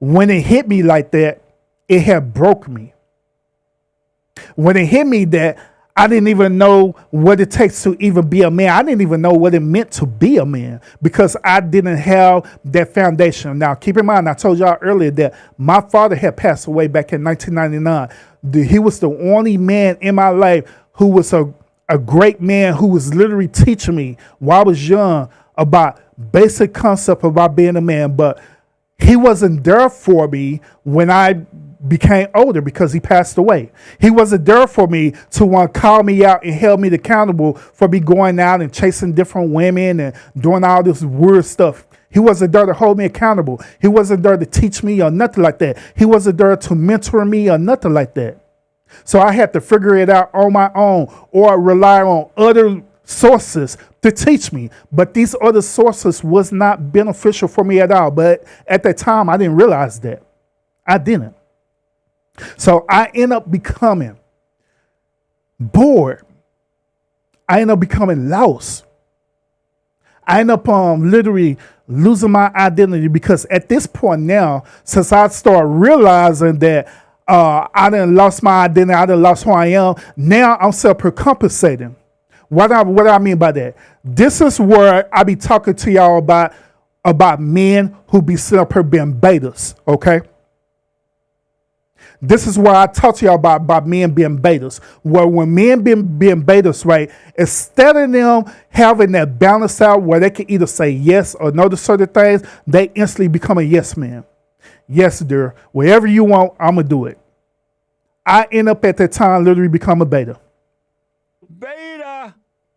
when it hit me like that, it had broke me. When it hit me that I didn't even know what it takes to even be a man. I didn't even know what it meant to be a man because I didn't have that foundation. Now, keep in mind, I told y'all earlier that my father had passed away back in 1999. He was the only man in my life who was a great man who was literally teaching me while I was young about basic concept about being a man. But he wasn't there for me when I became older because he passed away. He wasn't there for me to want to call me out and held me accountable for me going out and chasing different women and doing all this weird stuff. He wasn't there to hold me accountable. He wasn't there to teach me or nothing like that. He wasn't there to mentor me or nothing like that. So I had to figure it out on my own or rely on other sources to teach me. But these other sources was not beneficial for me at all. But at that time, I didn't realize that. I didn't. So I end up becoming bored. I end up becoming lost. I end up literally losing my identity because at this point now, since I start realizing that I done lost my identity, I done lost who I am, now I'm self-compensating. What I mean by that? This is where I be talking to y'all about men who be sitting up here being betas, okay? This is where I talk to y'all about men being betas. Where when men being betas, right, instead of them having that balance out where they can either say yes or no to certain things, they instantly become a yes man. Yes, dear. Whatever you want, I'm going to do it. I end up at that time literally become a beta. Beta.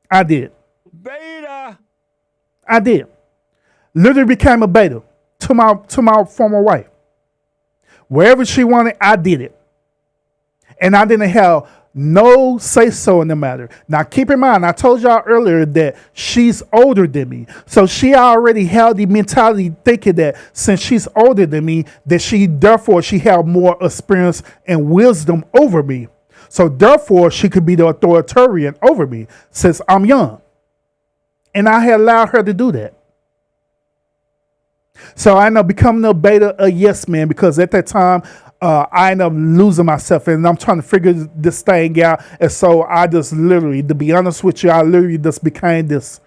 I did. Beta. I did. Literally became a beta to my former wife. Wherever she wanted, I did it. And I didn't have no say-so in the matter. Now, keep in mind, I told y'all earlier that she's older than me. So she already held the mentality thinking that since she's older than me, that therefore she had more experience and wisdom over me. So therefore, she could be the authoritarian over me since I'm young. And I had allowed her to do that. So I ended up becoming a yes man, because at that time, I ended up losing myself and I'm trying to figure this thing out. And so I just literally, to be honest with you, I literally just became this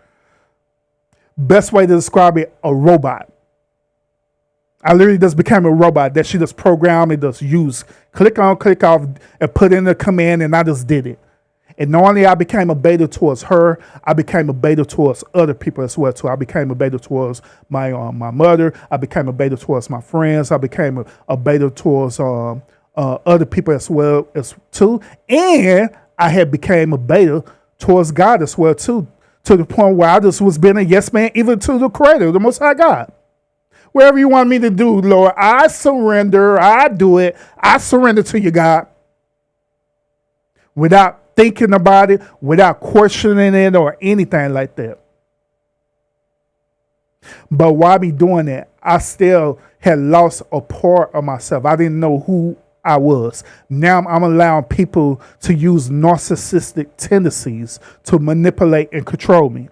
Best way to describe it, a robot. I literally just became a robot that she just programmed and just use. Click on, click off, and put in the command, and I just did it. And not only I became a beta towards her, I became a beta towards other people as well too. I became a beta towards my mother. I became a beta towards my friends. I became a beta towards other people as well as too. And I had became a beta towards God as well too, to the point where I just was being a yes man even to the Creator, the Most High God. Whatever you want me to do, Lord, I surrender. I do it. I surrender to you, God, without thinking about it, without questioning it or anything like that. But while me doing that, I still had lost a part of myself. I didn't know who I was. Now I'm allowing people to use narcissistic tendencies to manipulate and control me.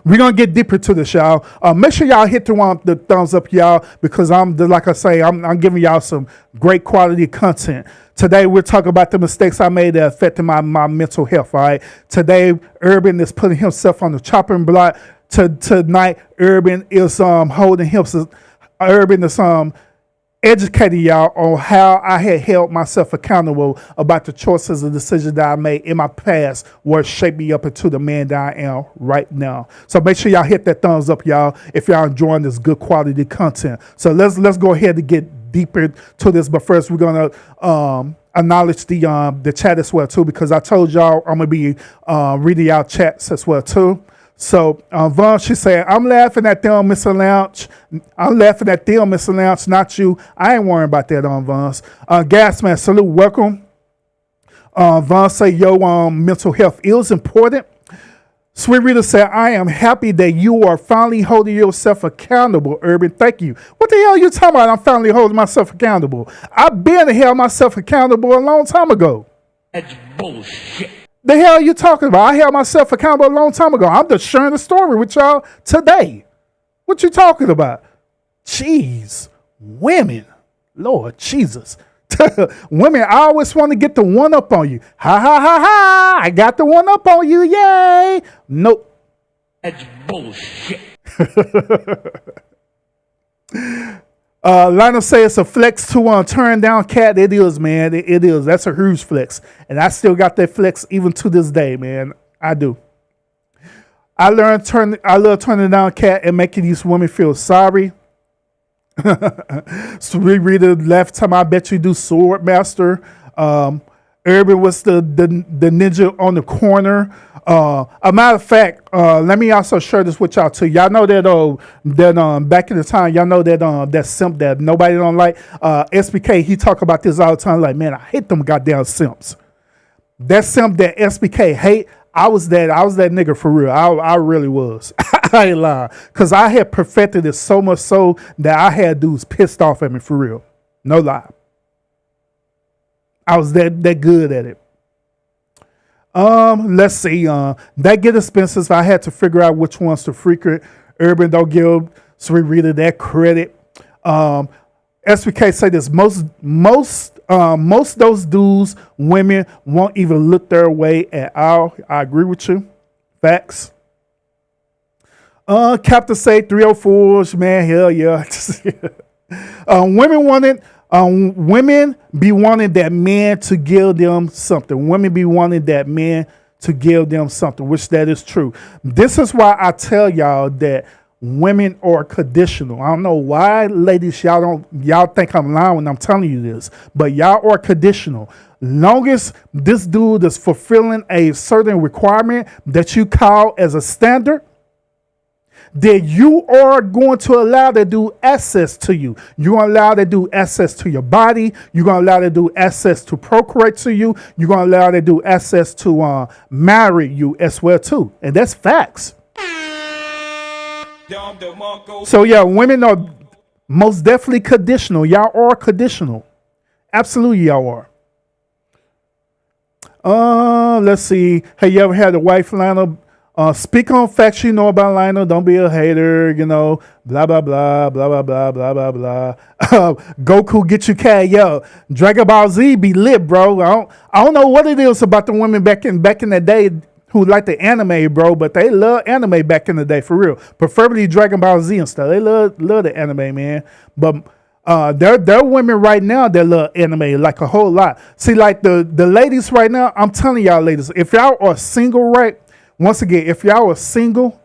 We're going to get deeper to this, y'all. Make sure y'all hit the thumbs up, y'all, because like I say, I'm giving y'all some great quality content. Today, we're talking about the mistakes I made that affected my mental health, all right? Today, Urban is putting himself on the chopping block. Tonight, Urban is holding himself. Urban is educating y'all on how I had held myself accountable about the choices and decisions that I made in my past, what shaped me up into the man that I am right now. So make sure y'all hit that thumbs up, y'all, if y'all enjoying this good quality content. So let's go ahead and get deeper to this. But first, we're gonna acknowledge the chat as well too, because I told y'all I'm gonna be reading y'all chats as well too. So Vaughn, she said, I'm laughing at them, Mr. Lounge. I'm laughing at them, Mr. Lounge, not you. I ain't worrying about that on Vaughn's. Gasman, salute, welcome. Vaughn say, mental health is important. Sweet Rita said, I am happy that you are finally holding yourself accountable, Urban. Thank you. What the hell are you talking about? I'm finally holding myself accountable. I've been held myself accountable a long time ago. That's bullshit. The hell are you talking about? I held myself accountable a long time ago. I'm just sharing the story with y'all today. What you talking about? Jeez, women. Lord Jesus. Women, I always want to get the one up on you. Ha ha ha ha. I got the one up on you. Yay. Nope. That's bullshit. Lionel says it's a flex to turn down cat. It is, man. It is. That's a huge flex. And I still got that flex even to this day, man. I do. I love turning down cat and making these women feel sorry. So we read the last time I bet you do Sword Master. Urban was the ninja on the corner. A matter of fact, let me also share this with y'all too. Y'all know that back in the time, y'all know that simp that nobody don't like. SBK, he talk about this all the time. Like, man, I hate them goddamn simps. That simp that SBK hate, I was that nigga for real. I really was. I ain't lying, cause I had perfected it so much so that I had dudes pissed off at me for real. No lie. I was that good at it. Let's see. That get expensive. I had to figure out which ones to frequent. Urban don't give Sweet Rita that credit. SBK say this. Most those dudes, women won't even look their way at all. I agree with you. Facts. Captain say 304s, man. Hell yeah. Women be wanting that man to give them something. Women be wanting that man to give them something, which that is true. This is why I tell y'all that women are conditional. I don't know why, ladies, y'all think I'm lying when I'm telling you this, but y'all are conditional. Long as this dude is fulfilling a certain requirement that you call as a standard, that you are going to allow that dude access to you. You're going to allow that dude access to your body. You're going to allow that dude access to procreate to you. You're going to allow that dude access to marry you as well too. And that's facts. So yeah, women are most definitely conditional. Y'all are conditional. Absolutely y'all are. Let's see. Have you ever had a wife, Lionel? Speak on facts you know about Lionel. Don't be a hater, blah, blah, blah, blah, blah, blah, blah, blah, blah. Goku, get you cat. Yo, Dragon Ball Z be lit, bro. I don't know what it is about the women back in that day. who like the anime, bro, but they love anime back in the day, for real. Preferably Dragon Ball Z and stuff. They love the anime, man. But there are women right now that love anime like a whole lot. See, like the ladies right now, I'm telling y'all ladies, if y'all are single, right? Once again, if y'all are single,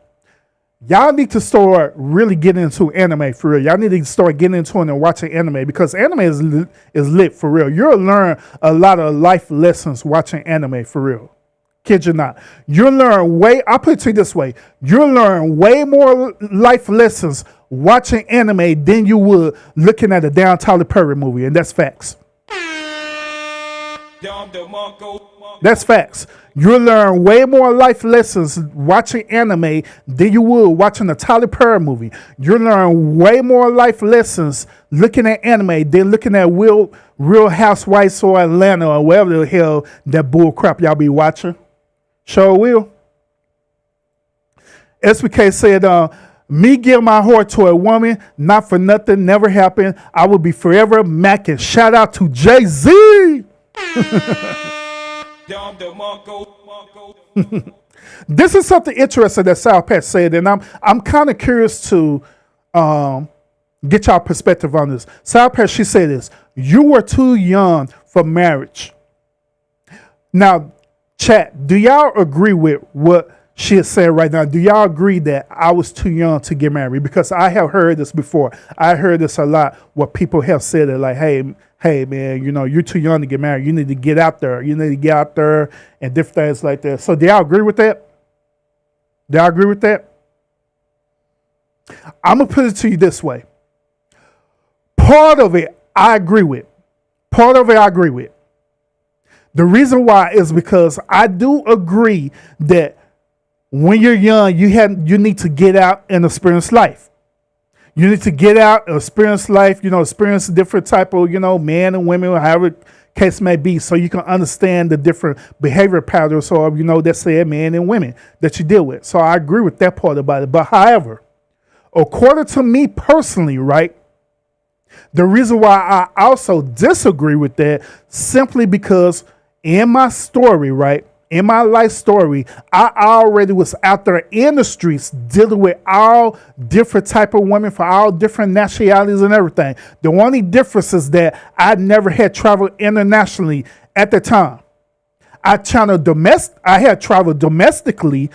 y'all need to start really getting into anime for real. Y'all need to start getting into it and watching anime, because anime is lit for real. You'll learn a lot of life lessons watching anime for real. Kid you not. You'll learn I'll put it to you this way. You'll learn way more life lessons watching anime than you would looking at a damn Tyler Perry movie. And that's facts. That's facts. You'll learn way more life lessons watching anime than you would watching a Tyler Perry movie. You'll learn way more life lessons looking at anime than looking at Real Housewives or Atlanta or whatever the hell that bull crap y'all be watching. Sure will. SBK said, me give my heart to a woman, not for nothing, never happened. I will be forever macking. Shout out to Jay-Z. This is something interesting that South Pat said, and I'm kind of curious to get y'all perspective on this. South Pat, she said this: you were too young for marriage. Now, chat, do y'all agree with what she has said right now? Do y'all agree that I was too young to get married? Because I have heard this before. I heard this a lot where people have said it like, hey, man, you're too young to get married. You need to get out there. You need to get out there and different things like that. So do y'all agree with that? Do y'all agree with that? I'm going to put it to you this way. Part of it, I agree with. Part of it, I agree with. The reason why is because I do agree that when you're young, you need to get out and experience life. You need to get out, experience life, experience different type of, men and women, however case may be, so you can understand the different behavior patterns or, that say men and women that you deal with. So I agree with that part about it. But however, according to me personally, right, the reason why I also disagree with that, simply because in my story, right, in my life story, I already was out there in the streets dealing with all different type of women for all different nationalities and everything. The only difference is that I never had traveled internationally at the time. I had traveled domestically,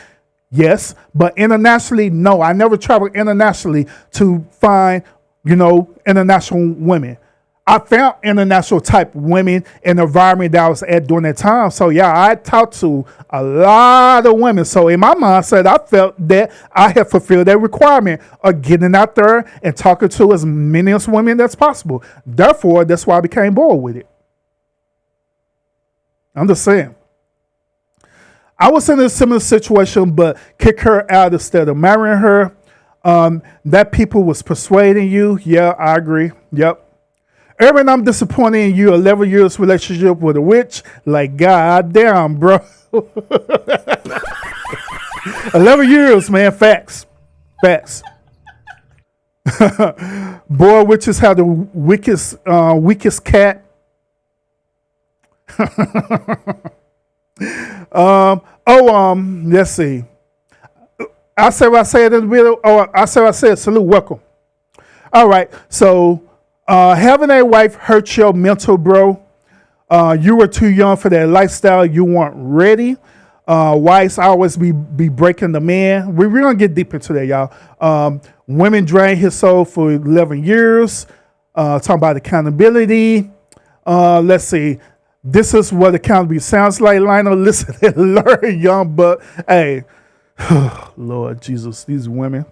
yes, but internationally, no. I never traveled internationally to find, international women. I found international type women in the environment that I was at during that time. So yeah, I talked to a lot of women. So in my mindset, I felt that I had fulfilled that requirement of getting out there and talking to as many as women as possible. Therefore, that's why I became bored with it. I'm just saying. I was in a similar situation, but kick her out instead of marrying her. That people was persuading you. Yeah, I agree. Yep. Aaron, I'm disappointed in you. 11 years relationship with a witch. Like, god damn, bro. 11 years, man. Facts. Boy, witches have the weakest cat. Let's see. I said what I said in the middle. I said salute, welcome. All right, so having a wife hurts your mental, bro. You were too young for that lifestyle. You weren't ready. Wives always be breaking the man. We're going to get deep into that, y'all. Women drain his soul for 11 years. Talking about accountability. Let's see. This is what accountability sounds like, Lionel. Listen and learn, young buck. Hey, Lord Jesus, these women.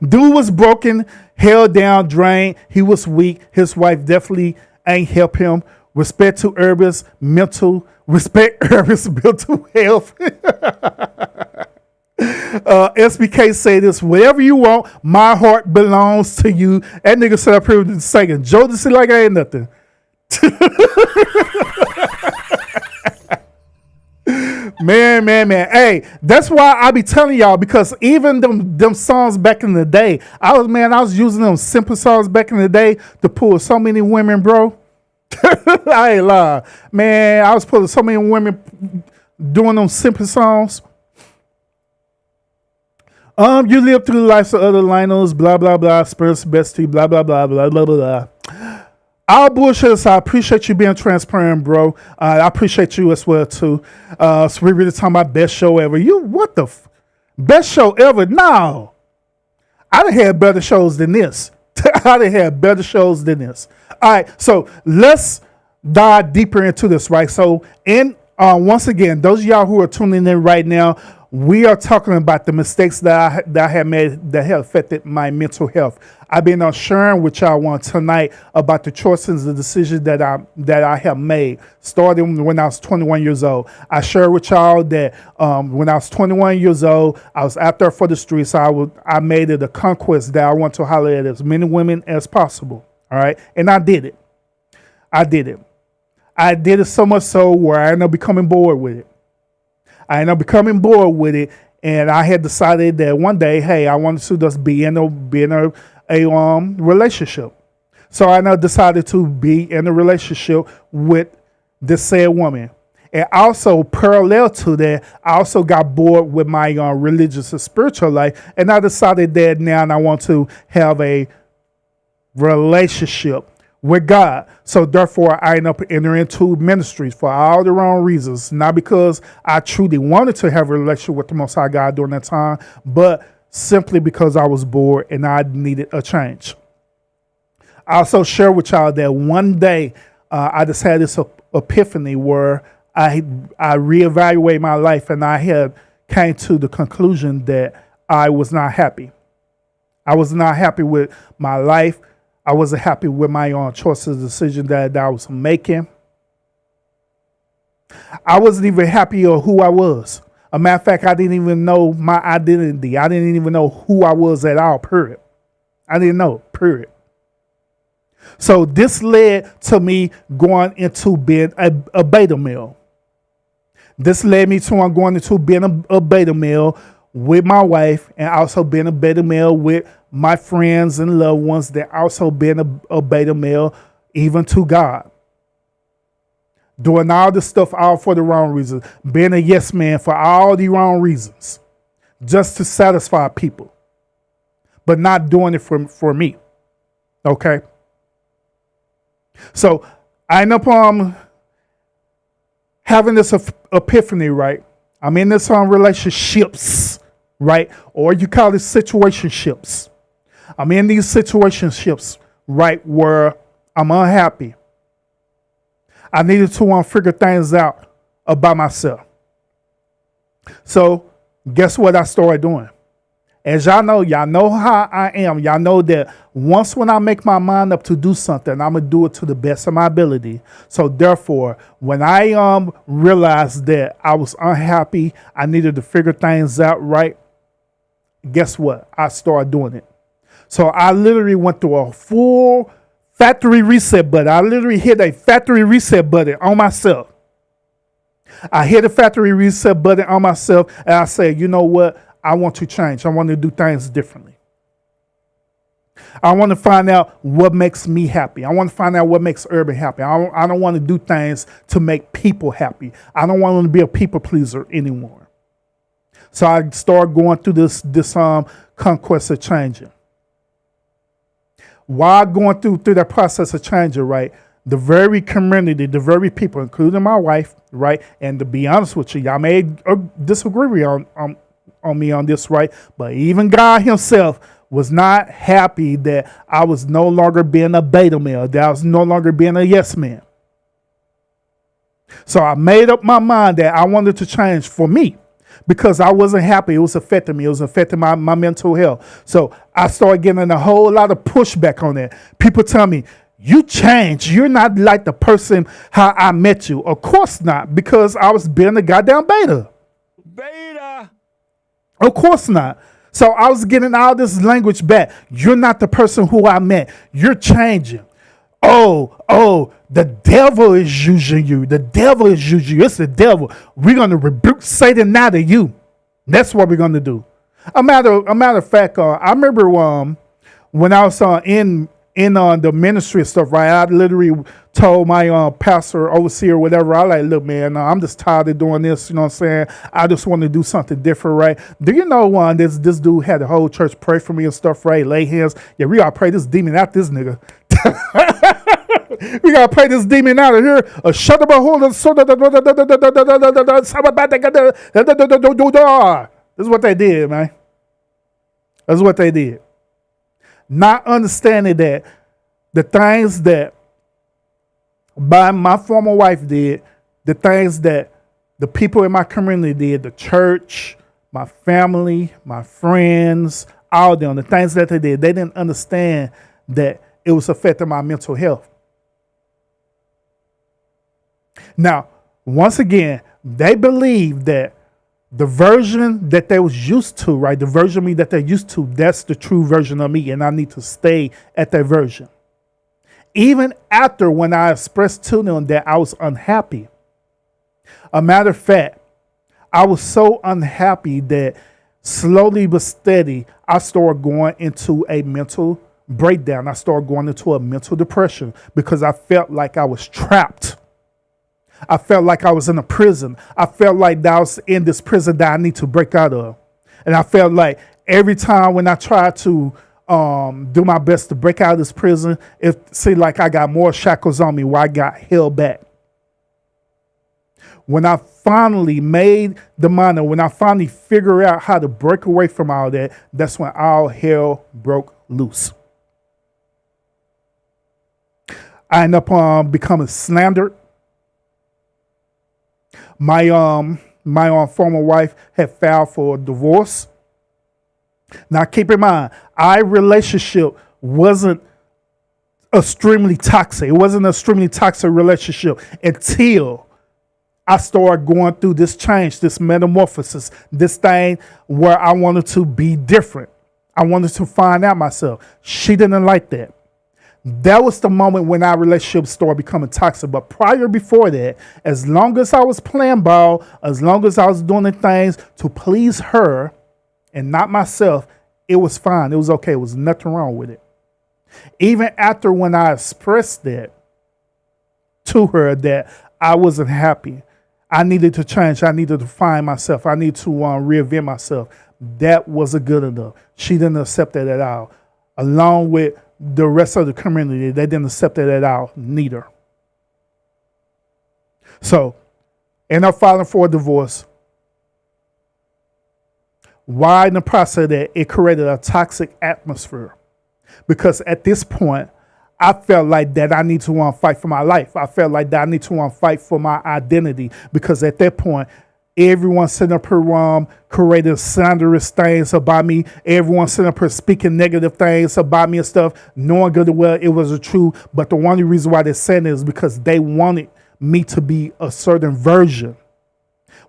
Dude was broken, held down, drained. He was weak. His wife definitely ain't help him. Respect Urban's mental health. SBK say this: whatever you want, my heart belongs to you. That nigga said up here singing Jodeci like I ain't nothing. Man. Hey, that's why I be telling y'all, because even them songs back in the day, I was using them simple songs back in the day to pull so many women, bro. I ain't lying. Man, I was pulling so many women doing them simple songs. You live through the lives of other linos, blah blah blah, spirits bestie, blah blah blah blah blah blah. All bullshit aside, I appreciate you being transparent, bro. I appreciate you as well too. So we really talking about best show ever. You what the best show ever? No, I done had better shows than this. I done had better shows than this. All right, so let's dive deeper into this, right? So, once again, those of y'all who are tuning in right now, we are talking about the mistakes that I have made that have affected my mental health. I've been sharing with y'all one tonight about the choices and decisions that I have made, starting when I was 21 years old. I shared with y'all that when I was 21 years old, I was out there for the streets. I made it a conquest that I want to holler at as many women as possible. All right, and I did it. I did it so much so where I ended up becoming bored with it. And I had decided that one day, hey, I wanted to just be in a relationship. So I now decided to be in a relationship with this said woman. And also parallel to that, I also got bored with my religious and spiritual life. And I decided that now I want to have a relationship with God. So therefore, I ended up entering into ministries for all the wrong reasons. Not because I truly wanted to have a relationship with the Most High God during that time, but simply because I was bored and I needed a change. I also share with y'all that one day I just had this epiphany where I reevaluated my life and I had came to the conclusion that I was not happy. I was not happy with my life. I wasn't happy with my own choices, decisions that I was making. I wasn't even happy of who I was. A matter of fact, I didn't even know my identity. I didn't even know who I was at all, period. I didn't know, period. So this led to me going into being a beta male. This led me to going into being a beta male with my wife and also being a beta male with my friends and loved ones that also been a beta male even to God. Doing all this stuff all for the wrong reasons. Being a yes man for all the wrong reasons. Just to satisfy people. But not doing it for me. Okay? So I end up having this epiphany, right? I'm in this relationships, right? Or you call it situationships. I'm in these situationships, right, where I'm unhappy. I needed to figure things out about myself. So guess what I started doing? As y'all know how I am. Y'all know that once when I make my mind up to do something, I'm going to do it to the best of my ability. So therefore, when I realized that I was unhappy, I needed to figure things out right, guess what? I started doing it. So I literally went through a full factory reset button. I literally hit a factory reset button on myself. I hit a factory reset button on myself and I said, you know what? I want to change. I want to do things differently. I want to find out what makes me happy. I want to find out what makes Urban happy. I don't want to do things to make people happy. I don't want to be a people pleaser anymore. So I started going through this conquest of changing. While going through that process of changing, right, the very community, the very people, including my wife, right, and to be honest with you, y'all may disagree on me on this, right, but even God himself was not happy that I was no longer being a beta male, that I was no longer being a yes man. So I made up my mind that I wanted to change for me. Because I wasn't happy. It was affecting me. It was affecting my mental health. So I started getting a whole lot of pushback on that. People tell me, you changed. You're not like the person how I met you. Of course not. Because I was being a goddamn beta. Beta. Of course not. So I was getting all this language back. You're not the person who I met. You're changing. Oh, the devil is using you. The devil is using you. It's the devil. We're going to rebuke Satan out of you. That's what we're going to do. A matter of fact, I remember when I was in in the ministry and stuff, right? I literally told my pastor, overseer, whatever, I like, look, man, I'm just tired of doing this. You know what I'm saying? I just want to do something different, right? Do you know this dude had the whole church pray for me and stuff, right? Lay hands. Yeah, we gotta pray this demon out this nigga. We gotta pray this demon out of here. Shut up, hold on. This is what they did, man. That's what they did. Not understanding that the things that my former wife did, the things that the people in my community did, the church, my family, my friends, all of them, the things that they did, they didn't understand that it was affecting my mental health. Now, once again, they believe that the version that they was used to, right? The version of me that they're used to, that's the true version of me, and I need to stay at that version. Even after when I expressed to them that I was unhappy. A matter of fact, I was so unhappy that slowly but steady, I started going into a mental breakdown. I started going into a mental depression because I felt like I was trapped. I felt like I was in a prison. I felt like that I was in this prison that I need to break out of. And I felt like every time when I tried to do my best to break out of this prison, it seemed like I got more shackles on me where I got held back. When I finally made the money, when I finally figured out how to break away from all that, that's when all hell broke loose. I ended up becoming slandered. My former wife had filed for a divorce. Now keep in mind, our relationship wasn't extremely toxic. It wasn't an extremely toxic relationship until I started going through this change, this metamorphosis, this thing where I wanted to be different. I wanted to find out myself. She didn't like that. That was the moment when our relationship started becoming toxic. But before that, as long as I was playing ball, as long as I was doing the things to please her and not myself, it was fine. It was okay. There was nothing wrong with it. Even after when I expressed that to her that I wasn't happy, I needed to change. I needed to find myself. I need to reinvent myself. That wasn't good enough. She didn't accept that at all. Along with the rest of the community, they didn't accept that at all, neither. So, end up filing for a divorce. Why in the process of that, it created a toxic atmosphere. Because at this point, I felt like that I need to fight for my life. I felt like that I need to fight for my identity. Because at that point, everyone sitting up here creating slanderous things about me. Everyone sitting up here speaking negative things about me and stuff, knowing good and well it wasn't true. But the only reason why they're saying it is because they wanted me to be a certain version.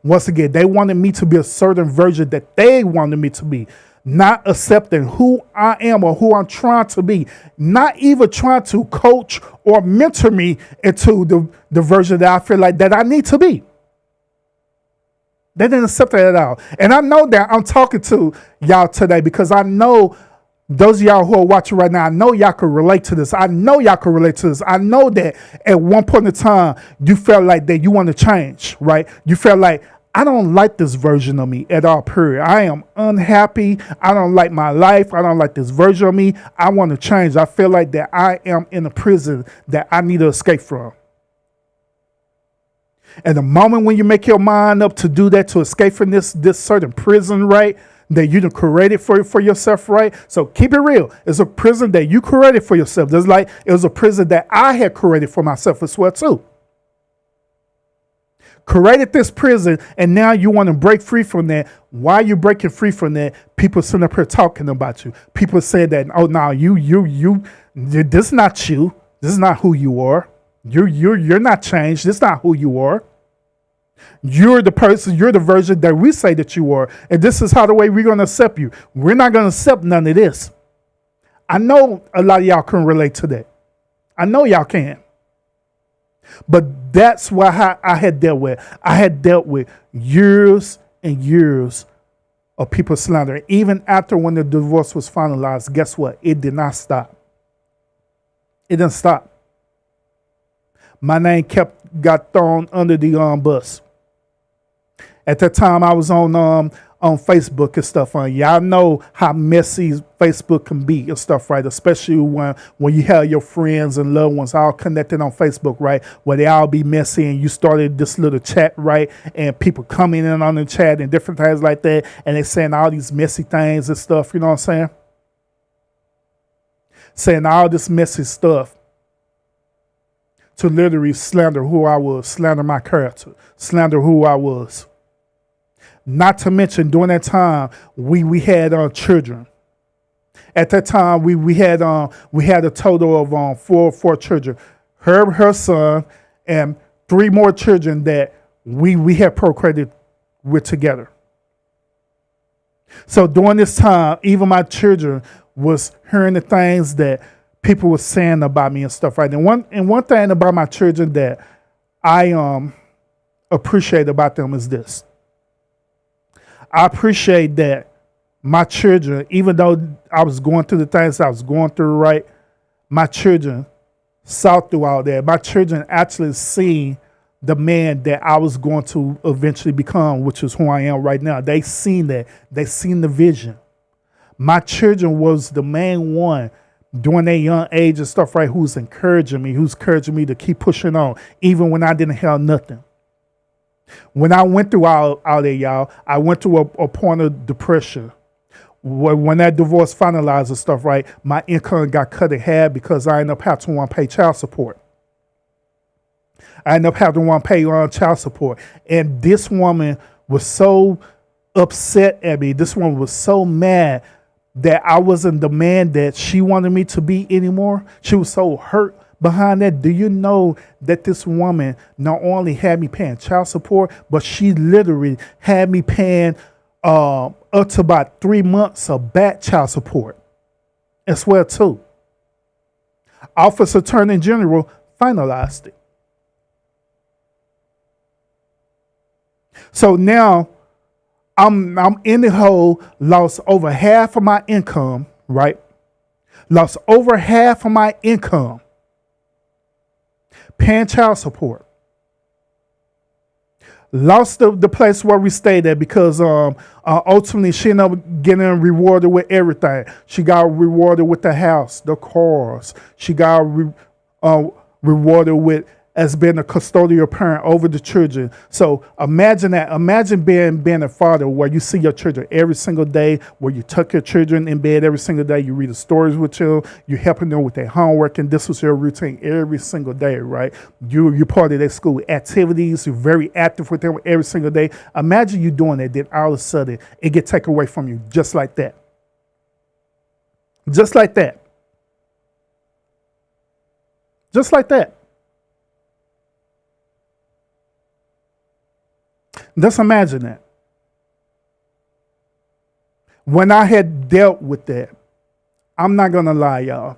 Once again, they wanted me to be a certain version that they wanted me to be. Not accepting who I am or who I'm trying to be. Not even trying to coach or mentor me into the version that I feel like that I need to be. They didn't accept that at all. And I know that I'm talking to y'all today because I know those of y'all who are watching right now, I know y'all can relate to this. I know y'all can relate to this. I know that at one point in time, you felt like that you want to change, right? You felt like, I don't like this version of me at all, period. I am unhappy. I don't like my life. I don't like this version of me. I want to change. I feel like that I am in a prison that I need to escape from. And the moment when you make your mind up to do that, to escape from this certain prison, right, that you done created for yourself, right? So keep it real. It's a prison that you created for yourself. Just like it was a prison that I had created for myself as well, too. Created this prison, and now you want to break free from that. Why are you breaking free from that? People sitting up here talking about you. People say that, oh, no, you, this is not you. This is not who you are. You're not changed. This is not who you are. You're the person, you're the version that we say that you are. And this is how the way we're going to accept you. We're not going to accept none of this. I know a lot of y'all can relate to that. I know y'all can. But that's what I had dealt with. I had dealt with years and years of people slandering. Even after when the divorce was finalized, guess what? It did not stop. It didn't stop. My name got thrown under the bus. At that time, I was on Facebook and stuff. Y'all know how messy Facebook can be and stuff, right? Especially when you have your friends and loved ones all connected on Facebook, right? Where they all be messy and you started this little chat, right? And people coming in on the chat and different things like that, and they saying all these messy things and stuff. You know what I'm saying? Saying all this messy stuff to literally slander who I was, slander my character, slander who I was. Not to mention, during that time, we had children. At that time, we had a total of four children. Her son and 3 more children that we had procreated with together. So during this time, even my children was hearing the things that people were saying about me and stuff, right? And one thing about my children that I appreciate about them is this. I appreciate that my children, even though I was going through the things I was going through, right? My children saw through all that. My children actually seen the man that I was going to eventually become, which is who I am right now. They seen that. They seen the vision. My children was the main one during their young age and stuff, right? Who's encouraging me to keep pushing on, even when I didn't have nothing. When I went through all that, y'all, I went through a point of depression. When that divorce finalized and stuff, right, my income got cut in half because I ended up having to pay child support. I ended up having to pay child support. And this woman was so upset at me. This woman was so mad that I wasn't the man that she wanted me to be anymore. She was so hurt behind that. Do you know that this woman not only had me paying child support, but she literally had me paying up to about 3 months of back child support as well too. Office Attorney General finalized it. So now I'm in the hole, lost over half of my income, right? Lost over half of my income paying child support. Lost the place where we stayed at because ultimately she ended up getting rewarded with everything. She got rewarded with the house, the cars. She got rewarded with as being a custodial parent over the children. So imagine that. Imagine being a father where you see your children every single day, where you tuck your children in bed every single day, you read the stories with them, you're helping them with their homework, and this was your routine every single day, right? You're part of their school activities, you're very active with them every single day. Imagine you doing that, then all of a sudden it get taken away from you just like that. Just like that. Just like that. Just imagine that. When I had dealt with that, I'm not going to lie, y'all.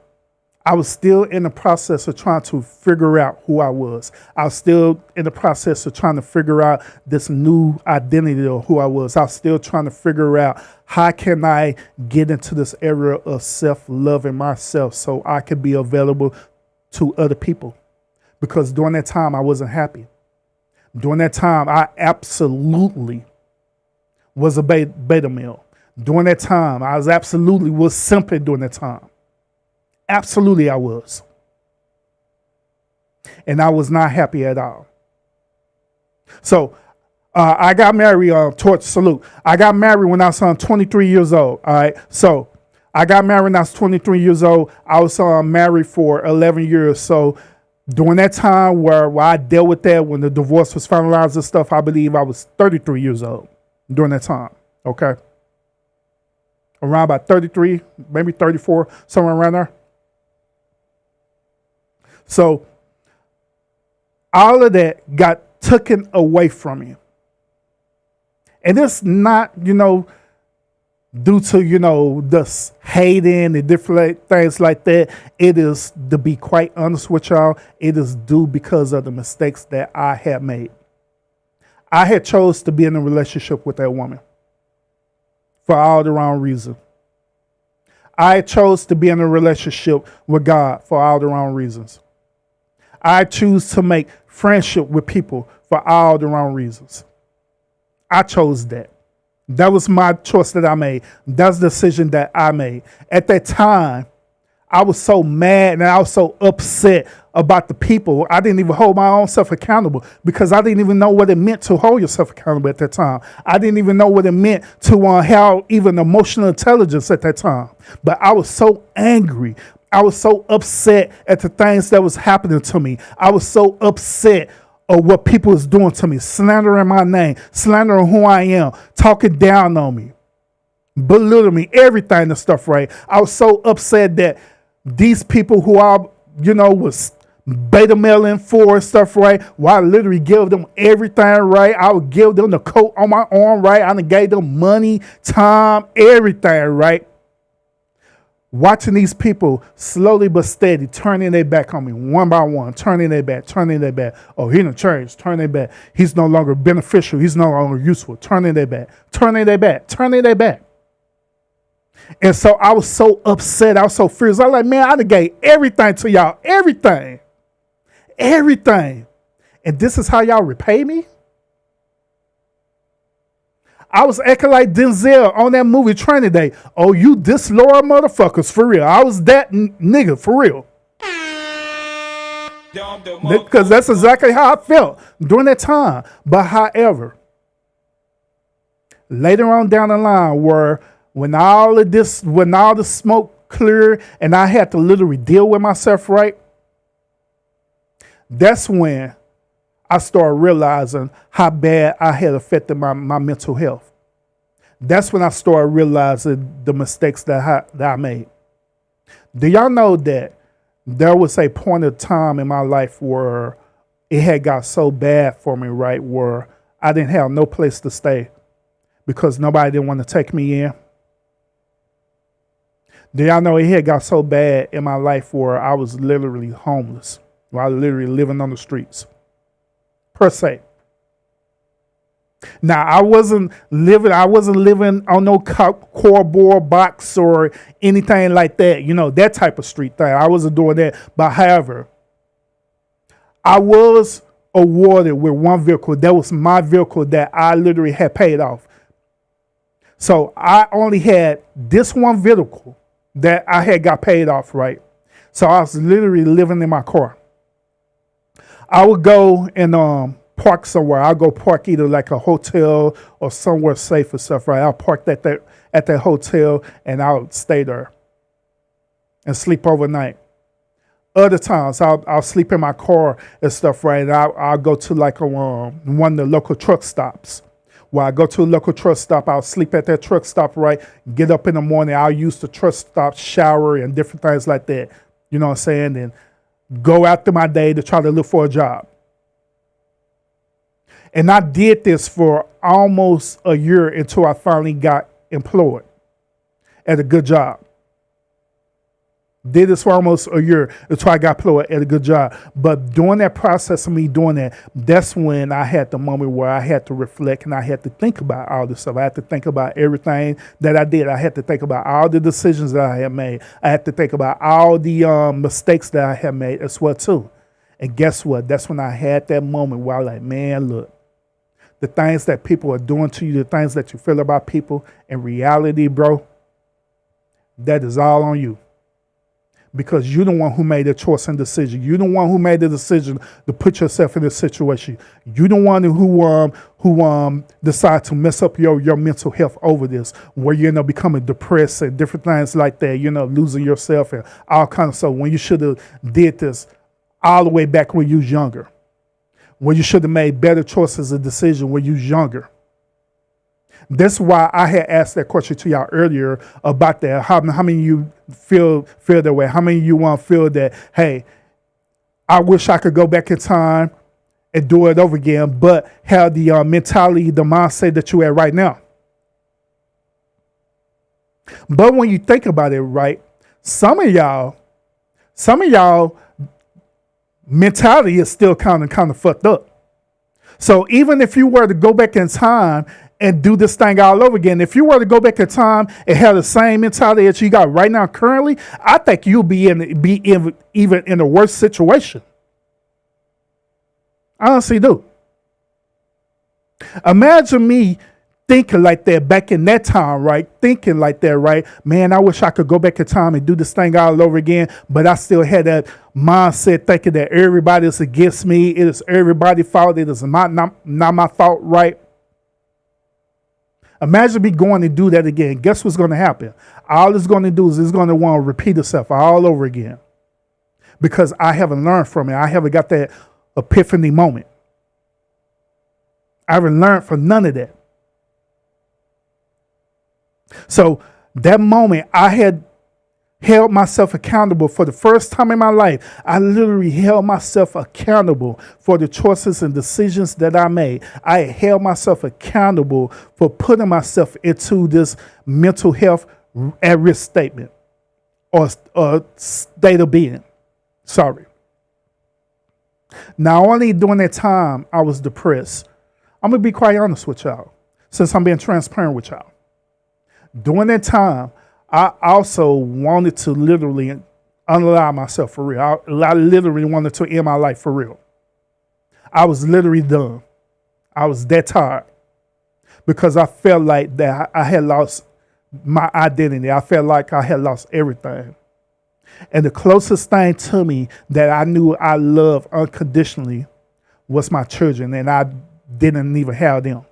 I was still in the process of trying to figure out who I was. I was still in the process of trying to figure out this new identity of who I was. I was still trying to figure out how can I get into this area of self-loving myself so I could be available to other people. Because during that time, I wasn't happy. During that time, I absolutely was a beta male. During that time, I was simping during that time. Absolutely, I was. And I was not happy at all. So I got married, Torch Salute. I got married when I was 23 years old, all right? So I got married when I was 23 years old. I was married for 11 years, so during that time where I dealt with that, when the divorce was finalized and stuff, I believe I was 33 years old during that time, okay? Around about 33, maybe 34, somewhere around there. So all of that got taken away from me. And it's not, due to, this hating and different things like that. It is, to be quite honest with y'all, it is due because of the mistakes that I had made. I had chose to be in a relationship with that woman for all the wrong reasons. I chose to be in a relationship with God for all the wrong reasons. I choose to make friendship with people for all the wrong reasons. I chose that. That was my choice that I made. That's the decision that I made. At that time, I was so mad and I was so upset about the people. I didn't even hold my own self accountable because I didn't even know what it meant to hold yourself accountable at that time. I didn't even know what it meant to have even emotional intelligence at that time. But I was so angry. I was so upset at the things that was happening to me. I was so upset of what people was doing to me, slandering my name, slandering who I am, talking down on me, belittling me, everything and stuff, right? I was so upset that these people who I, was beta mailing for and stuff, right? Well, I literally give them everything, right? I would give them the coat on my arm, right? I done gave them money, time, everything, right? Watching these people slowly but steady turning their back on me one by one, turning their back. Oh, he done changed, turning their back. He's no longer beneficial. He's no longer useful, turning their back. And so I was so upset. I was so furious. I was like, man, I done gave everything to y'all. Everything. And this is how y'all repay me? I was acting like Denzel on that movie Training Day. Oh, you disloyal motherfuckers, for real. I was that nigga, for real. Because that's exactly how I felt during that time. But however, later on down the line, when all the smoke cleared and I had to literally deal with myself, right? That's when I started realizing how bad I had affected my mental health. That's when I started realizing the mistakes that I made. Do y'all know that there was a point of time in my life where it had got so bad for me, right, where I didn't have no place to stay because nobody didn't want to take me in? Do y'all know it had got so bad in my life where I was literally homeless, where I was literally living on the streets, per se. Now, I wasn't living on no cardboard box or anything like that, that type of street thing. I wasn't doing that. But however, I was awarded with one vehicle. That was my vehicle that I literally had paid off. So I only had this one vehicle that I had got paid off, right? So I was literally living in my car. I would go and park somewhere. I'll go park either like a hotel or somewhere safe or stuff, right? I'll park at that hotel and I'll stay there and sleep overnight. Other times I'll sleep in my car and stuff, right? And I'll go to like one of the local truck stops. When I go to a local truck stop, I'll sleep at that truck stop, right? Get up in the morning. I'll use the truck stop, shower, and different things like that. You know what I'm saying? And go out through my day to try to look for a job. And I did this for almost a year until I finally got employed at a good job. Did this for almost a year until I got employed at a good job. But during that process of me doing that, that's when I had the moment where I had to reflect and I had to think about all this stuff. I had to think about everything that I did. I had to think about all the decisions that I had made. I had to think about all the mistakes that I had made as well too. And guess what? That's when I had that moment where I was like, man, look, the things that people are doing to you, the things that you feel about people, in reality, bro, that is all on you. Because you're the one who made the choice and decision. You're the one who made the decision to put yourself in this situation. You're the one who decide to mess up your mental health over this, where you end up becoming depressed and different things like that, losing yourself and all kinds of stuff, when you should have did this all the way back when you was younger. When you should have made better choices and decisions when you was younger. That's why I had asked that question to y'all earlier about that. How many of you feel that way? How many of you want to feel that, hey, I wish I could go back in time and do it over again, but have the mentality, the mindset that you at right now? But when you think about it, right, some of y'all mentality is still kind of fucked up. So even if you were to go back in time and do this thing all over again. If you were to go back in time and have the same mentality that you got right now currently, I think you'll be even in a worse situation. I honestly do. Imagine me thinking like that back in that time, right? Thinking like that, right? Man, I wish I could go back in time and do this thing all over again, but I still had that mindset thinking that everybody is against me. It is everybody's fault. It is not my fault, right? Imagine me going to do that again. Guess what's going to happen? All it's going to do is it's going to want to repeat itself all over again because I haven't learned from it. I haven't got that epiphany moment. I haven't learned from none of that. So that moment, I had held myself accountable for the first time in my life. I literally held myself accountable for the choices and decisions that I made. I held myself accountable for putting myself into this mental health at risk statement or state of being. Sorry. Not only during that time, I was depressed. I'm going to be quite honest with y'all, since I'm being transparent with y'all. During that time, I also wanted to literally unalive myself for real. I literally wanted to end my life for real. I was literally done. I was that tired because I felt like that I had lost my identity. I felt like I had lost everything. And the closest thing to me that I knew I loved unconditionally was my children, and I didn't even have them.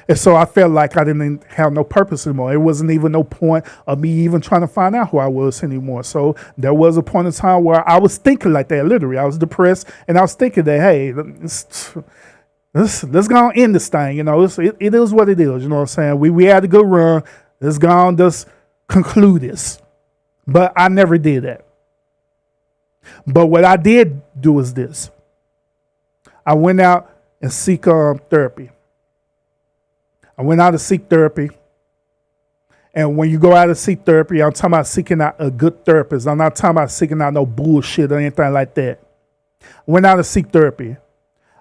And so I felt like I didn't have no purpose anymore. It wasn't even no point of me even trying to find out who I was anymore. So there was a point in time where I was thinking like that, literally. I was depressed, and I was thinking that, hey, let's go and end this thing. You know, it is what it is. You know what I'm saying? We had a good run. Let's go and just conclude this. But I never did that. But what I did do is this. I went out and seek therapy. I went out to seek therapy. And when you go out to seek therapy, I'm talking about seeking out a good therapist. I'm not talking about seeking out no bullshit or anything like that. I went out to seek therapy.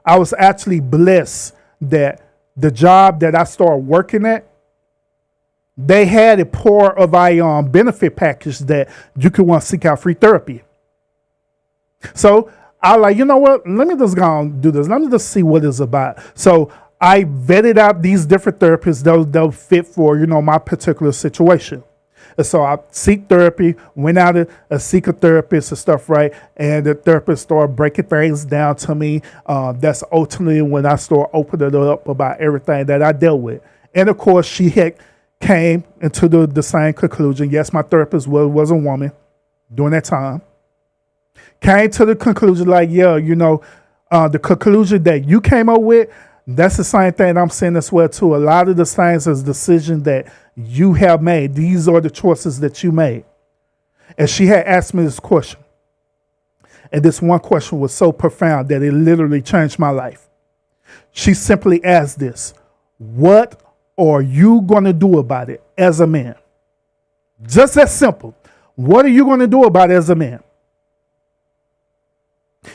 I was actually blessed that the job that I started working at, they had a part of a benefit package that you could want to seek out free therapy. So I like, you know what? Let me just go and do this. Let me just see what it's about. So I vetted out these different therapists that they'll fit for, you know, my particular situation. And so I seek therapy, went out to seek a therapist and stuff, right? And the therapist started breaking things down to me. That's ultimately when I started opening it up about everything that I dealt with. And of course, she had came into the same conclusion. Yes, my therapist was a woman during that time. Came to the conclusion like, yeah, you know, the conclusion that you came up with, that's the same thing I'm saying as well too. A lot of the things is decisions that you have made. These are the choices that you made. And she had asked me this question. And this one question was so profound that it literally changed my life. She simply asked this: what are you going to do about it as a man? Just that simple. What are you going to do about it as a man?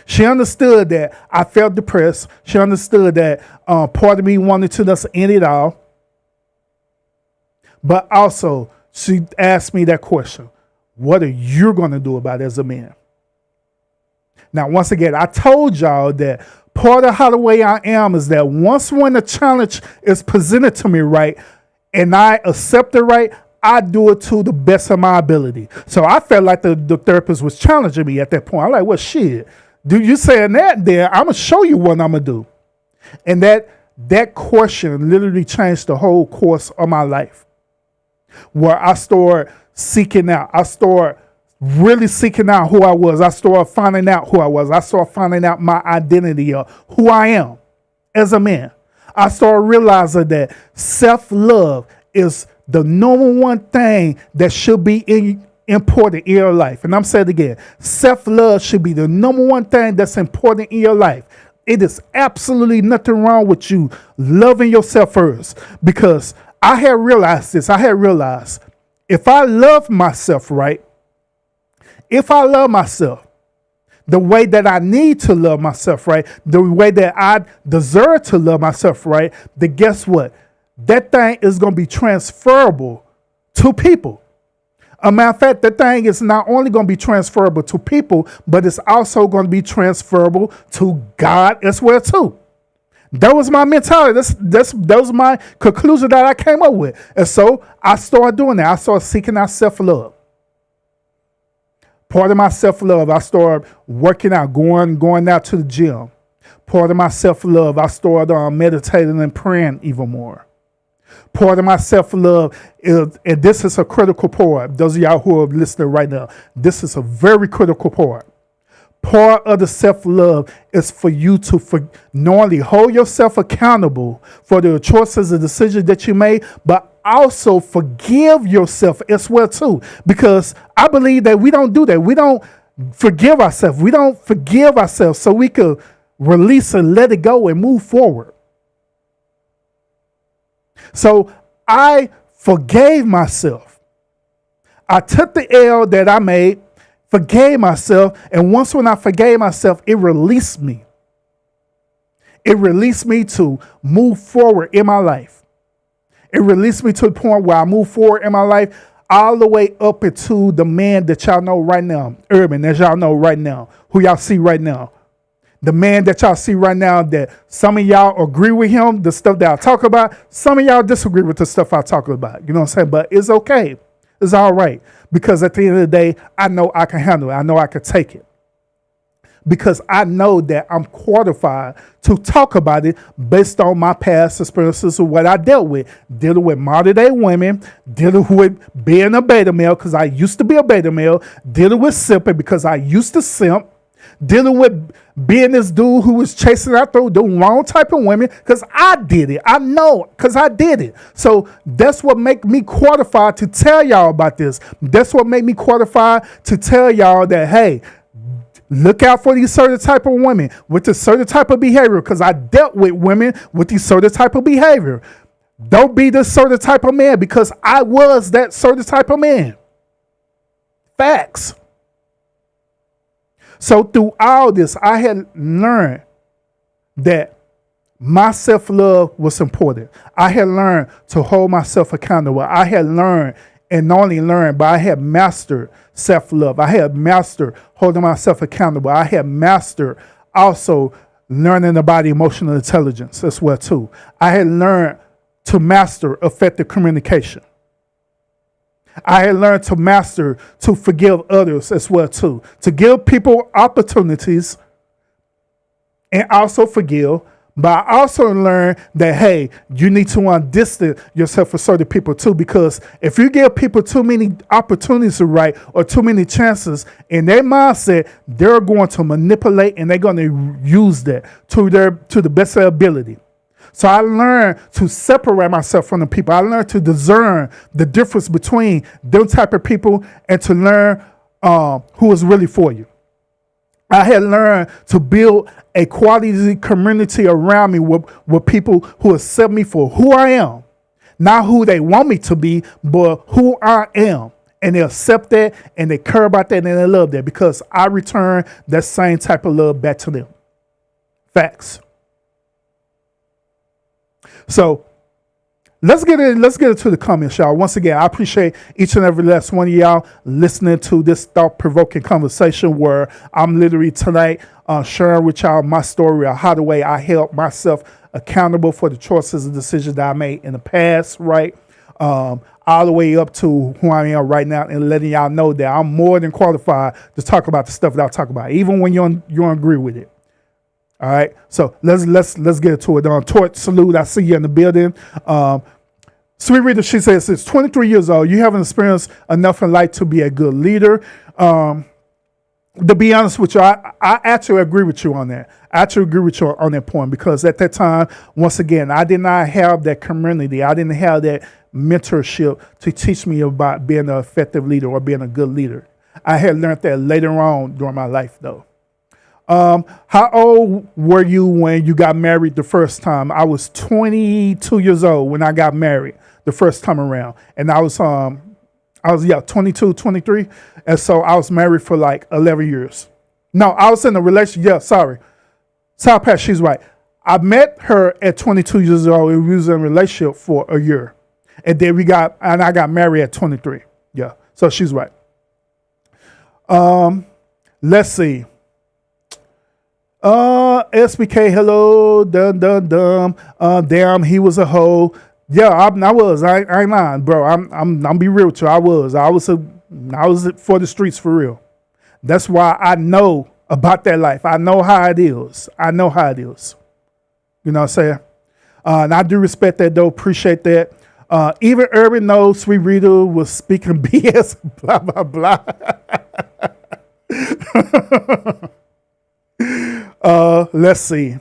She understood that I felt depressed. She understood that part of me wanted to just end it all. But also, she asked me that question: what are you going to do about it as a man? Now, once again, I told y'all that part of how the way I am is that when the challenge is presented to me right, and I accept it right, I do it to the best of my ability. So I felt like the therapist was challenging me at that point. I'm like, well, shit. Do you saying that? Then I'm gonna show you what I'm gonna do. And that question literally changed the whole course of my life. Where I started seeking out. I started really seeking out who I was. I started finding out who I was. I started finding out my identity of who I am as a man. I started realizing that self-love is the number one thing that should be important in your life. And I'm saying it again, self-love should be the number one thing that's important in your life. It is absolutely nothing wrong with you loving yourself first, because I had realized this. I had realized if I love myself right, if I love myself, the way that I need to love myself, right? The way that I deserve to love myself, right? Then guess what? That thing is going to be transferable to people. A matter of fact, that thing is not only going to be transferable to people, but it's also going to be transferable to God as well too. That was my mentality. That was my conclusion that I came up with. And so I started doing that. I started seeking out self-love. Part of my self-love, I started working out, going out to the gym. Part of my self-love, I started meditating and praying even more. Part of my self-love is, and this is a critical part, those of y'all who are listening right now, this is a very critical part. Part of the self-love is for you to not only hold yourself accountable for the choices and decisions that you made, but also forgive yourself as well too. Because I believe that we don't do that. We don't forgive ourselves. We don't forgive ourselves so we could release and let it go and move forward. So I forgave myself. I took the L that I made, forgave myself, and once when I forgave myself, it released me. It released me to move forward in my life. It released me to the point where I move forward in my life all the way up into the man that y'all know right now, Urban, as y'all know right now, who y'all see right now. The man that y'all see right now, that some of y'all agree with him, the stuff that I talk about. Some of y'all disagree with the stuff I talk about. You know what I'm saying? But it's okay. It's all right. Because at the end of the day, I know I can handle it. I know I can take it. Because I know that I'm qualified to talk about it based on my past experiences of what I dealt with. Dealing with modern day women, dealing with being a beta male because I used to be a beta male, dealing with simping because I used to simp, dealing with being this dude who was chasing after the wrong type of women because I did it. I know because I did it. So that's what make me qualified to tell y'all about this. That's what made me qualified to tell y'all that, hey, look out for these certain type of women with this certain type of behavior because I dealt with women with these certain type of behavior. Don't be this certain type of man because I was that certain type of man. Facts. So through all this, I had learned that my self-love was important. I had learned to hold myself accountable. I had learned, and not only learned, but I had mastered self-love. I had mastered holding myself accountable. I had mastered also learning about emotional intelligence as well too. I had learned to master effective communication. I had learned to master to forgive others as well too. To give people opportunities and also forgive. But I also learned that, hey, you need to distance yourself from certain people too, because if you give people too many opportunities to write or too many chances in their mindset, they're going to manipulate and they're going to use that to the best of their ability. So I learned to separate myself from the people. I learned to discern the difference between them type of people and to learn who is really for you. I had learned to build a quality community around me with people who accept me for who I am. Not who they want me to be, but who I am. And they accept that and they care about that and they love that because I return that same type of love back to them. Facts. So let's get into the comments, y'all. Once again, I appreciate each and every last one of y'all listening to this thought-provoking conversation where I'm literally tonight sharing with y'all my story of how the way I held myself accountable for the choices and decisions that I made in the past, right? All the way up to who I am right now and letting y'all know that I'm more than qualified to talk about the stuff that I talk about, even when you don't agree with it. All right, so let's get into it. Tort Salute, I see you in the building. Sweet Reader, she says, it's 23 years old. You haven't experienced enough in life to be a good leader. To be honest with you, I actually agree with you on that. I actually agree with you on that point because at that time, once again, I did not have that community. I didn't have that mentorship to teach me about being an effective leader or being a good leader. I had learned that later on during my life, though. How old were you when you got married the first time? I was 22 years old when I got married the first time around. And I was 22, 23. And so I was married for like 11 years. No, I was in a relationship. Yeah, sorry. South Pat, she's right. I met her at 22 years old. We was in a relationship for a year. And then I got married at 23. Yeah, so she's right. Let's see. SBK, hello, damn, he was a hoe. Yeah, I was. I ain't lying, bro. I'm be real with you. I was for the streets for real. That's why I know about that life. I know how it is. You know what I'm saying? And I do respect that though. Appreciate that. Even Urban knows Sweet Rita was speaking BS. Blah blah blah. Let's see.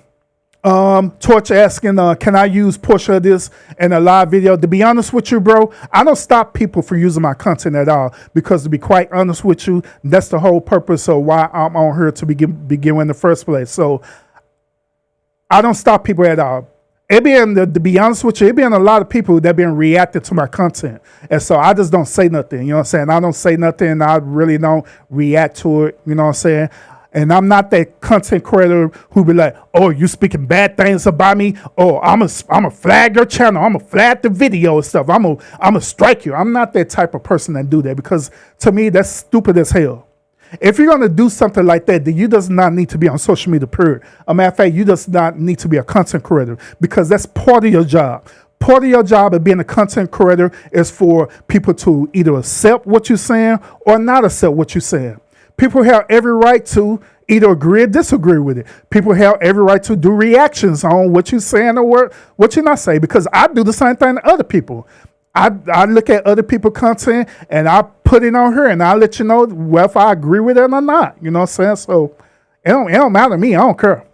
Torch asking, can I use portion of this in a live video? To be honest with you, bro, I don't stop people from using my content at all, because to be quite honest with you, that's the whole purpose of why I'm on here to begin in the first place. So I don't stop people at all. To be honest with you, it been a lot of people that been reacting to my content. And so I just don't say nothing. You know what I'm saying? I don't say nothing. I really don't react to it. You know what I'm saying? And I'm not that content creator who be like, oh, you speaking bad things about me? Oh, I'm a flag your channel. I'm a flag the video and stuff. I'm a strike you. I'm not that type of person that do that, because to me, that's stupid as hell. If you're going to do something like that, then you does not need to be on social media, period. A matter of fact, you does not need to be a content creator, because that's part of your job. Part of your job of being a content creator is for people to either accept what you're saying or not accept what you're saying. People have every right to either agree or disagree with it. People have every right to do reactions on what you're saying or what you're not saying, because I do the same thing to other people. I look at other people's content and I put it on her and I let you know if I agree with it or not. You know what I'm saying? So it don't matter to me. I don't care.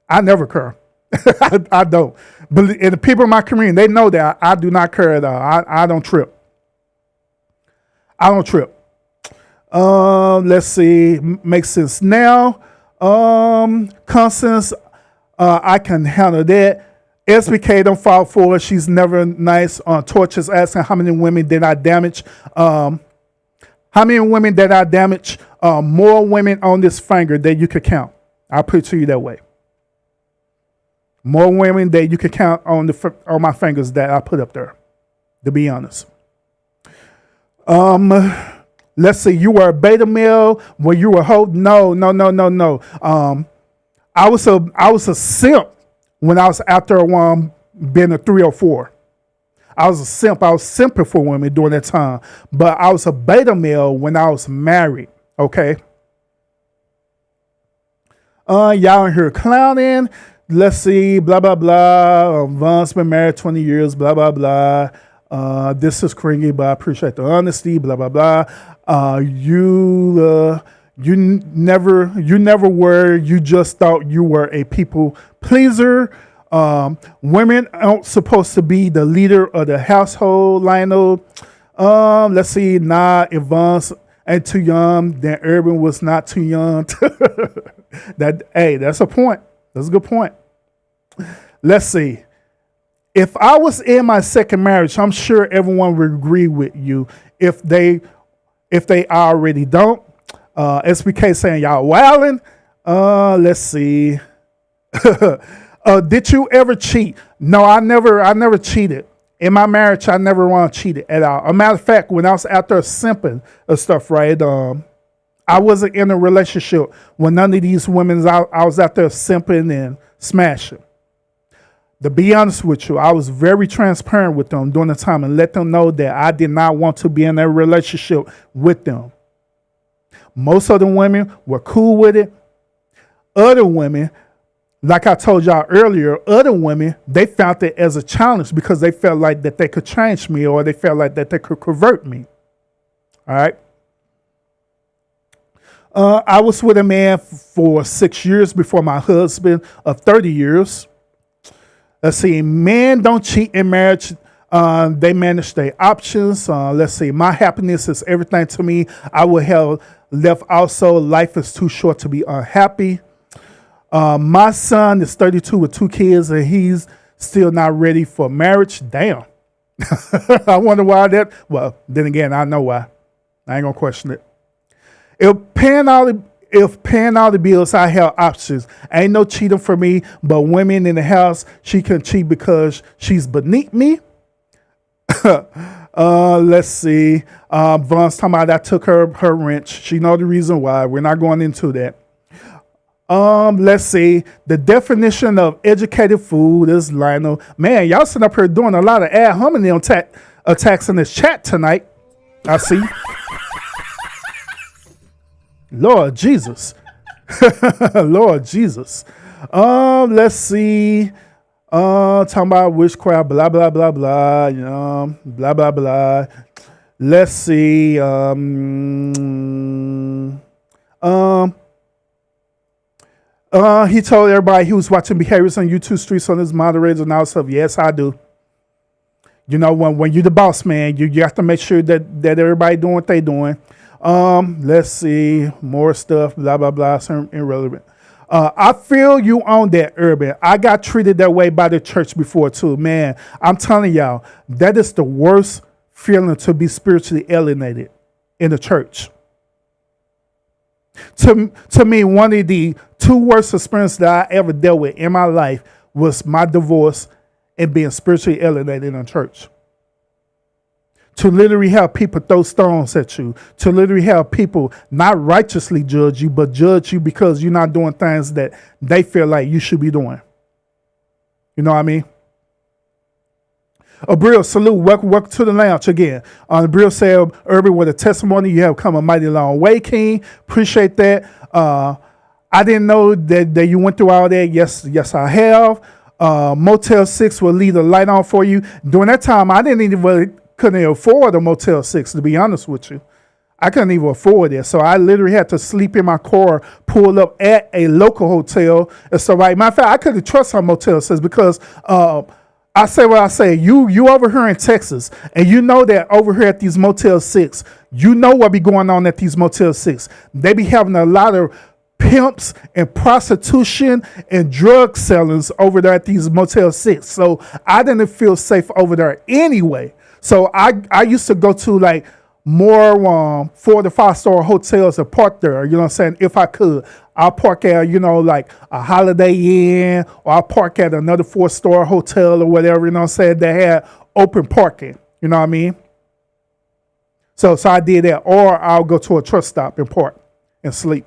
I never care. I don't. But the people in my community, they know that I do not care at all. I don't trip. I don't trip. Let's see. Makes sense now. Constance, I can handle that. SBK don't fall for it. She's never nice. Torch is asking how many women did I damage. How many women did I damage? More women on this finger that you could count. I'll put it to you that way. More women that you could count on my fingers that I put up there, to be honest. Let's see. You were a beta male when you were a hoe. No. I was a simp when I was out there being a 304. I was a simp. I was simping for women during that time. But I was a beta male when I was married. Okay. Y'all in here clowning. Let's see. Blah, blah, blah. Von's been married 20 years. Blah, blah, blah. This is cringy, but I appreciate the honesty. Blah, blah, blah. You never were. You just thought you were a people pleaser. Women aren't supposed to be the leader of the household, Lionel. Let's see. Nah, Yvonne's ain't too young. Then Urban was not too young. That's a point. That's a good point. Let's see. If I was in my second marriage, I'm sure everyone would agree with you. If they already don't. SBK saying y'all wildin'. Let's see. Did you ever cheat? No, I never cheated. In my marriage, I never cheated at all. A matter of fact, when I was out there simping and stuff, right? I wasn't in a relationship with none of these women. I was out there simping and smashing. To be honest with you, I was very transparent with them during the time and let them know that I did not want to be in a relationship with them. Most of the women were cool with it. Other women, like I told y'all earlier, other women, they found it as a challenge because they felt like that they could change me or they felt like that they could convert me. All right. I was with a man for 6 years before my husband of 30 years. Let's see. Men don't cheat in marriage. They manage their options. Let's see. My happiness is everything to me. I would have left also. Life is too short to be unhappy. My son is 32 with 2 kids and he's still not ready for marriage. Damn. I wonder why that. Well, then again, I know why. I ain't gonna question it. If paying all the bills, I have options. Ain't no cheating for me, but women in the house, she can cheat because she's beneath me. Let's see. Von's talking about I took her wrench. She know the reason why. We're not going into that. Let's see. The definition of educated food is Lionel. Man, y'all sitting up here doing a lot of ad hominem attacks in this chat tonight. I see. Lord Jesus. Lord Jesus. Let's see. Talking about witchcraft, blah, blah, blah, blah. Blah, blah, blah. Let's see. He told everybody he was watching behaviors on YouTube streets on his moderators and all stuff. Yes, I do. You know, when you're the boss man, you have to make sure that everybody doing what they doing. Let's see. More stuff, blah, blah, blah. Some irrelevant. I feel you on that, Urban. I got treated that way by the church before too. Man, I'm telling y'all, that is the worst feeling, to be spiritually alienated in the church. To me, one of the two worst experiences that I ever dealt with in my life was my divorce and being spiritually alienated in church. To literally have people throw stones at you. To literally have people not righteously judge you, but judge you because you're not doing things that they feel like you should be doing. You know what I mean? Abril, salute. Welcome to the lounge again. Abril said, Urban, with a testimony, you have come a mighty long way, King. Appreciate that. I didn't know that you went through all that. Yes, I have. Motel 6 will leave the light on for you. During that time, I couldn't afford a Motel 6, to be honest with you. I couldn't even afford it. So I literally had to sleep in my car, pull up at a local hotel. And so, right, matter of fact, I couldn't trust on Motel 6 because I say what I say. You over here in Texas, and you know that over here at these Motel 6, you know what be going on at these Motel 6. They be having a lot of pimps and prostitution and drug sellers over there at these Motel 6. So I didn't feel safe over there anyway. So I used to go to like more 4 to 5 star hotels and park there. You know what I'm saying? If I could, I'll park at, like a Holiday Inn, or I'll park at another 4-star hotel or whatever, you know what I'm saying, that had open parking. You know what I mean? So I did that. Or I'll go to a truck stop and park and sleep.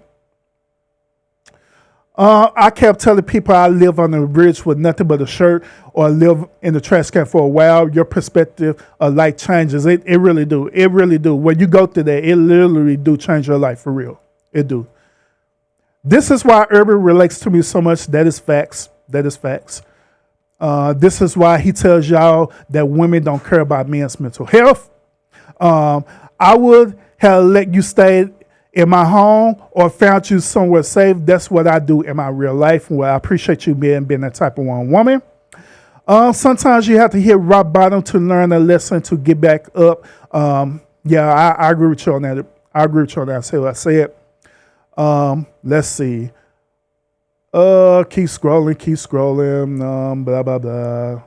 I kept telling people I live on a bridge with nothing but a shirt, or live in the trash can for a while. Your perspective of life changes. It really do. It really do. When you go through that, it literally do change your life for real. It do. This is why Urban relates to me so much. That is facts. That is facts. This is why he tells y'all that women don't care about men's mental health. I would have let you stay in my home or found you somewhere safe. That's what I do in my real life. Well, I appreciate you being that type of one woman. Sometimes you have to hit rock bottom to learn a lesson to get back up. Yeah, I agree with you on that. I agree with you on that. I say what I said. Let's see. Keep scrolling. Blah, blah, blah.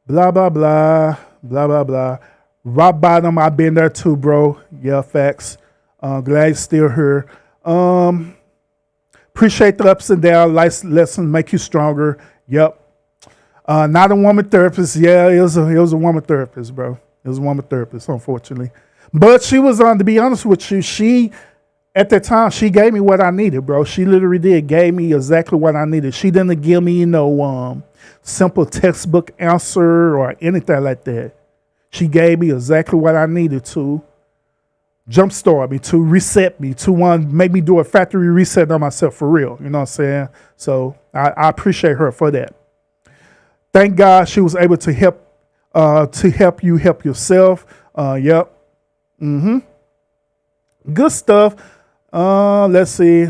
Blah, blah, blah. Blah, blah, blah. Rock bottom, I've been there too, bro. Yeah, facts. Glad you're still here. Appreciate the ups and downs. Life lessons make you stronger. Yep. Not a woman therapist. Yeah, it was a woman therapist, bro. It was a woman therapist, unfortunately. But she was on, to be honest with you, at that time, she gave me what I needed, bro. She literally gave me exactly what I needed. She didn't give me simple textbook answer or anything like that. She gave me exactly what I needed to jumpstart me, to reset me, to make me do a factory reset on myself for real. You know what I'm saying? So I appreciate her for that. Thank God she was able to help you help yourself. Yep. Good stuff. Let's see.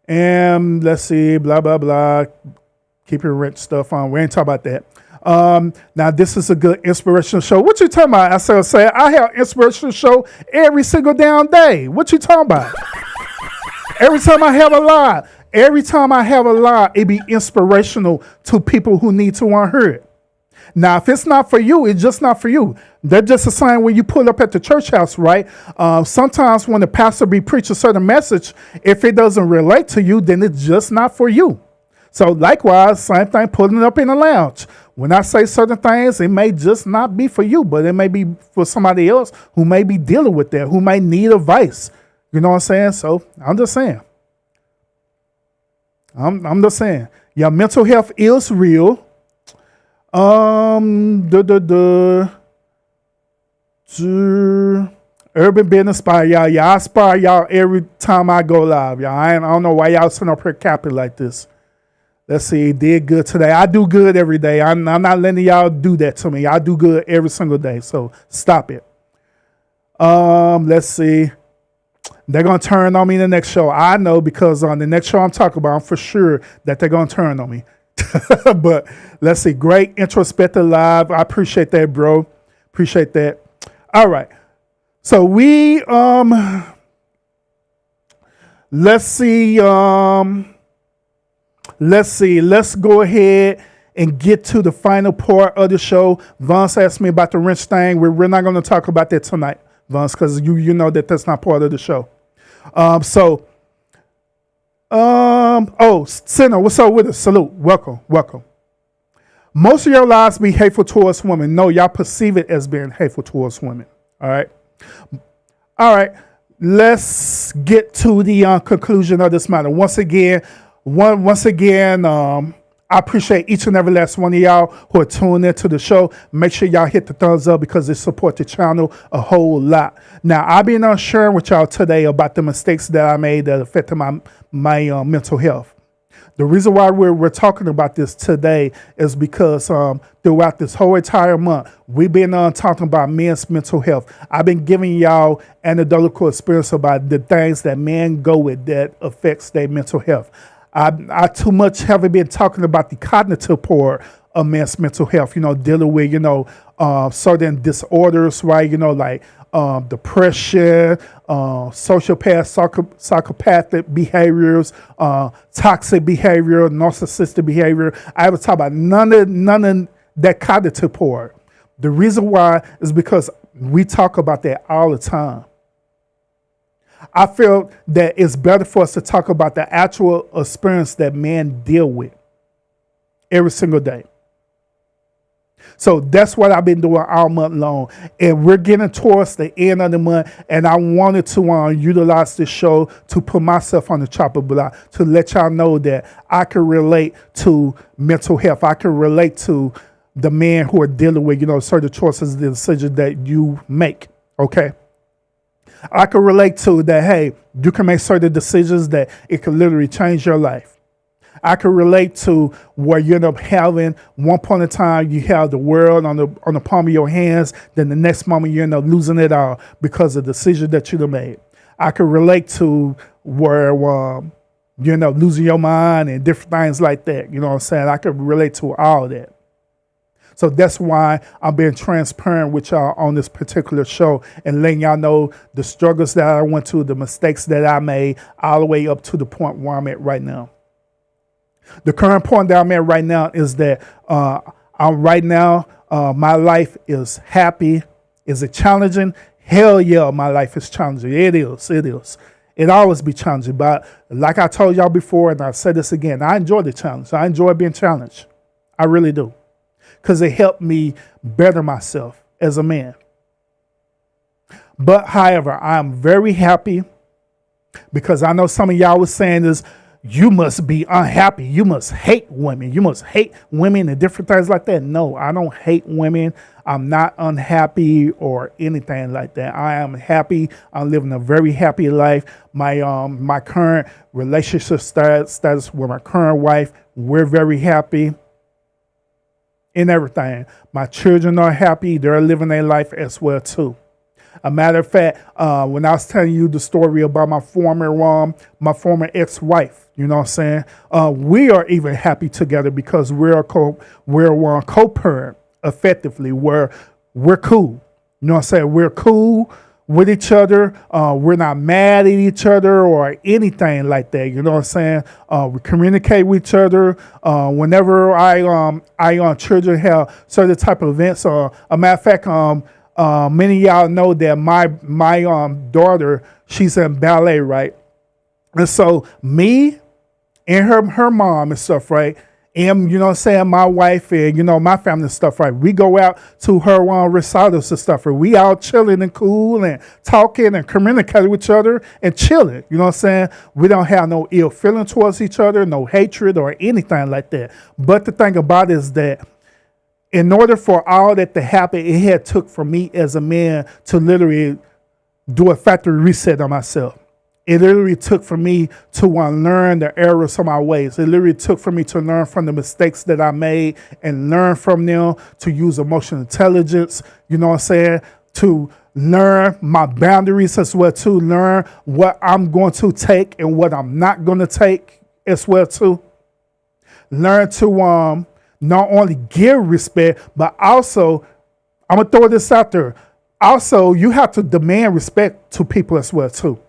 Blah, blah, blah. Keep your rent stuff on. We ain't talking about that. Now this is a good inspirational show. What you talking about? I have inspirational show every single damn day. What you talking about? Every time I have a lie, it be inspirational to people who need to hear it. Now, if it's not for you, it's just not for you. That's just a sign when you pull up at the church house, right? Sometimes when the pastor be preaching a certain message, if it doesn't relate to you, then it's just not for you. So likewise, same thing, pulling up in the lounge. When I say certain things, it may just not be for you, but it may be for somebody else who may be dealing with that, who may need advice. You know what I'm saying? So I'm just saying. I'm just saying. Your mental health is real. Urban Business Spy, y'all. I spy y'all every time I go live, y'all. I don't know why y'all sitting up here capping like this. Let's see, did good today. I do good every day. I'm not letting y'all do that to me. I do good every single day, so stop it. Let's see. They're going to turn on me in the next show. I know because on the next show I'm talking about, I'm for sure that they're going to turn on me. But let's see. Great introspective live. I appreciate that, bro. Appreciate that. All right. So we, let's see. Let's go ahead and get to the final part of the show. Vance asked me about the wrench thing. We're not going to talk about that tonight, Vance, because you know that's not part of the show. Sinner, what's up with us? Salute. Welcome. Most of your lives be hateful towards women. No, y'all perceive it as being hateful towards women. All right. Let's get to the conclusion of this matter. Once again, I appreciate each and every last one of y'all who are tuned into the show. Make sure y'all hit the thumbs up because it supports the channel a whole lot. Now, I've been sharing with y'all today about the mistakes that I made that affected my mental health. The reason why we're talking about this today is because throughout this whole entire month, we've been talking about men's mental health. I've been giving y'all anecdotal experience about the things that men go with that affects their mental health. I too much haven't been talking about the cognitive part of men's mental health, dealing with, certain disorders, right? Like depression, sociopath, psychopathic behaviors, toxic behavior, narcissistic behavior. I haven't talked about none of that cognitive part. The reason why is because we talk about that all the time. I feel that it's better for us to talk about the actual experience that men deal with every single day. So that's what I've been doing all month long. And we're getting towards the end of the month. And I wanted to utilize this show to put myself on the chopping block to let y'all know that I can relate to mental health. I can relate to the men who are dealing with, certain choices and decisions that you make. Okay. I can relate to that, hey, you can make certain decisions that it can literally change your life. I can relate to where you end up having one point in time, you have the world on the palm of your hands, then the next moment you end up losing it all because of the decision that you made. I can relate to where you end up losing your mind and different things like that. You know what I'm saying? I can relate to all of that. So that's why I'm being transparent with y'all on this particular show and letting y'all know the struggles that I went through, the mistakes that I made, all the way up to the point where I'm at right now. The current point that I'm at right now is that my life is happy. Is it challenging? Hell yeah, my life is challenging. It is. It always be challenging. But like I told y'all before, and I'll say this again, I enjoy the challenge. I enjoy being challenged. I really do. Because it helped me better myself as a man. But however, I'm very happy because I know some of y'all was saying this, you must be unhappy. You must hate women. You must hate women and different things like that. No, I don't hate women. I'm not unhappy or anything like that. I am happy. I'm living a very happy life. My current relationship status with my current wife, we're very happy. In everything. My children are happy. They're living their life as well too. A matter of fact, when I was telling you the story about my former ex-wife, you know what I'm saying? We are even happy together because we're co-parent effectively. We're cool. You know what I'm saying? We're cool. with each other. We're not mad at each other or anything like that. You know what I'm saying? We communicate with each other. Whenever I children have certain type of events. A matter of fact, many of y'all know that my daughter, she's in ballet, right? And so me and her mom and stuff, right? And, you know what I'm saying, my wife and, you know, my family and stuff, right? We go out to her recitals and stuff, right? We out chilling and cool and talking and communicating with each other and chilling. You know what I'm saying? We don't have no ill feeling towards each other, no hatred or anything like that. But the thing about it is that in order for all that to happen, it had took for me as a man to literally do a factory reset on myself. It literally took for me to learn the errors of my ways. It literally took for me to learn from the mistakes that I made and learn from them, to use emotional intelligence, you know what I'm saying, to learn my boundaries as well, to learn what I'm going to take and what I'm not going to take as well, too. Learn to not only give respect, but also, I'm going to throw this out there, also, you have to demand respect to people as well, too.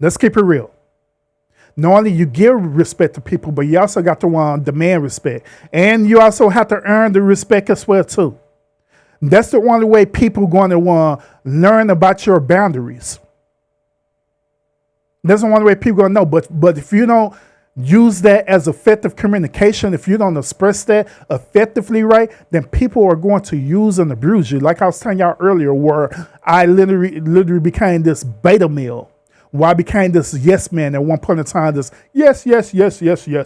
Let's keep it real. Not only you give respect to people, but you also got to demand respect. And you also have to earn the respect as well, too. That's the only way people are going to learn about your boundaries. That's the only way people are going to know. But if you don't use that as effective communication, if you don't express that effectively, right, then people are going to use and abuse you. Like I was telling y'all earlier, where I literally became this beta male. Where I became this yes man at one point in time, this yes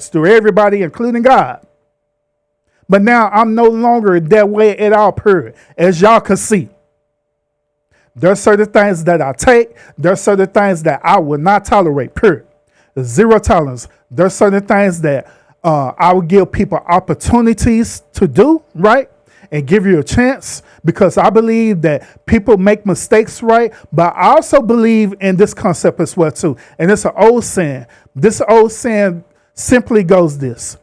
to everybody, including God. But now I'm no longer that way at all, period. As y'all can see, there's certain things that I take. There's certain things that I will not tolerate, period. Zero tolerance. There's certain things that I will give people opportunities to do, right? And give you a chance, because I believe that people make mistakes, right? But I also believe in this concept as well, too. And it's an old saying. This old saying simply goes this: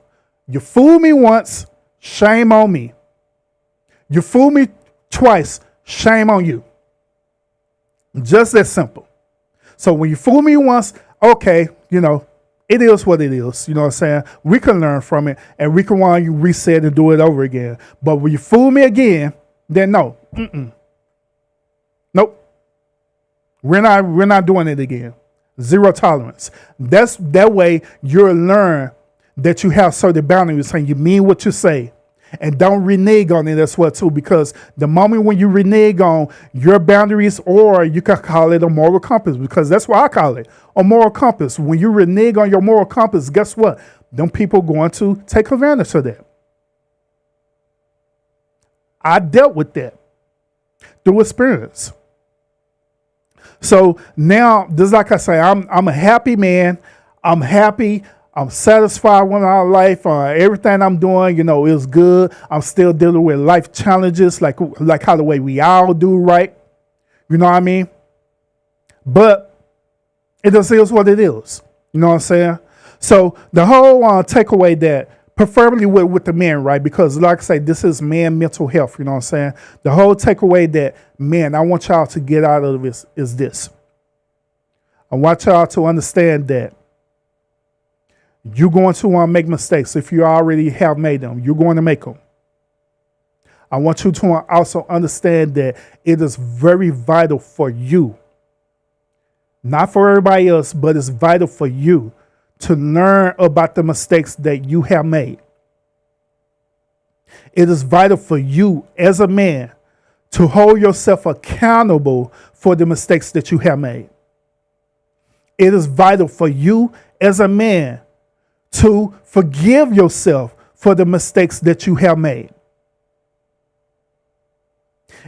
you fool me once, shame on me. You fool me twice, shame on you. Just that simple. So when you fool me once, okay, you know, it is what it is. You know what I'm saying? We can learn from it and we can want you reset and do it over again. But when you fool me again, then no. Nope. We're not doing it again. Zero tolerance. That's that way you'll learn that you have certain boundaries and you mean what you say. And don't renege on it as well, too, because the moment when you renege on your boundaries, or you can call it a moral compass, because that's what I call it, a moral compass. When you renege on your moral compass, guess what? Them people going to take advantage of that. I dealt with that through experience. So now, just like I say, I'm a happy man. I'm happy. I'm satisfied with my life. Everything I'm doing, you know, is good. I'm still dealing with life challenges, like how the way we all do, right? You know what I mean? But it just is what it is. You know what I'm saying? So the whole takeaway that, preferably with the men, right? Because like I say, this is man mental health. You know what I'm saying? The whole takeaway that, man, I want y'all to get out of this is this. I want y'all to understand that you're going to make mistakes. If you already have made them, you're going to make them. I want you to also understand that it is very vital for you, not for everybody else, but it's vital for you to learn about the mistakes that you have made. It is vital for you as a man to hold yourself accountable for the mistakes that you have made. It is vital for you as a man to forgive yourself for the mistakes that you have made.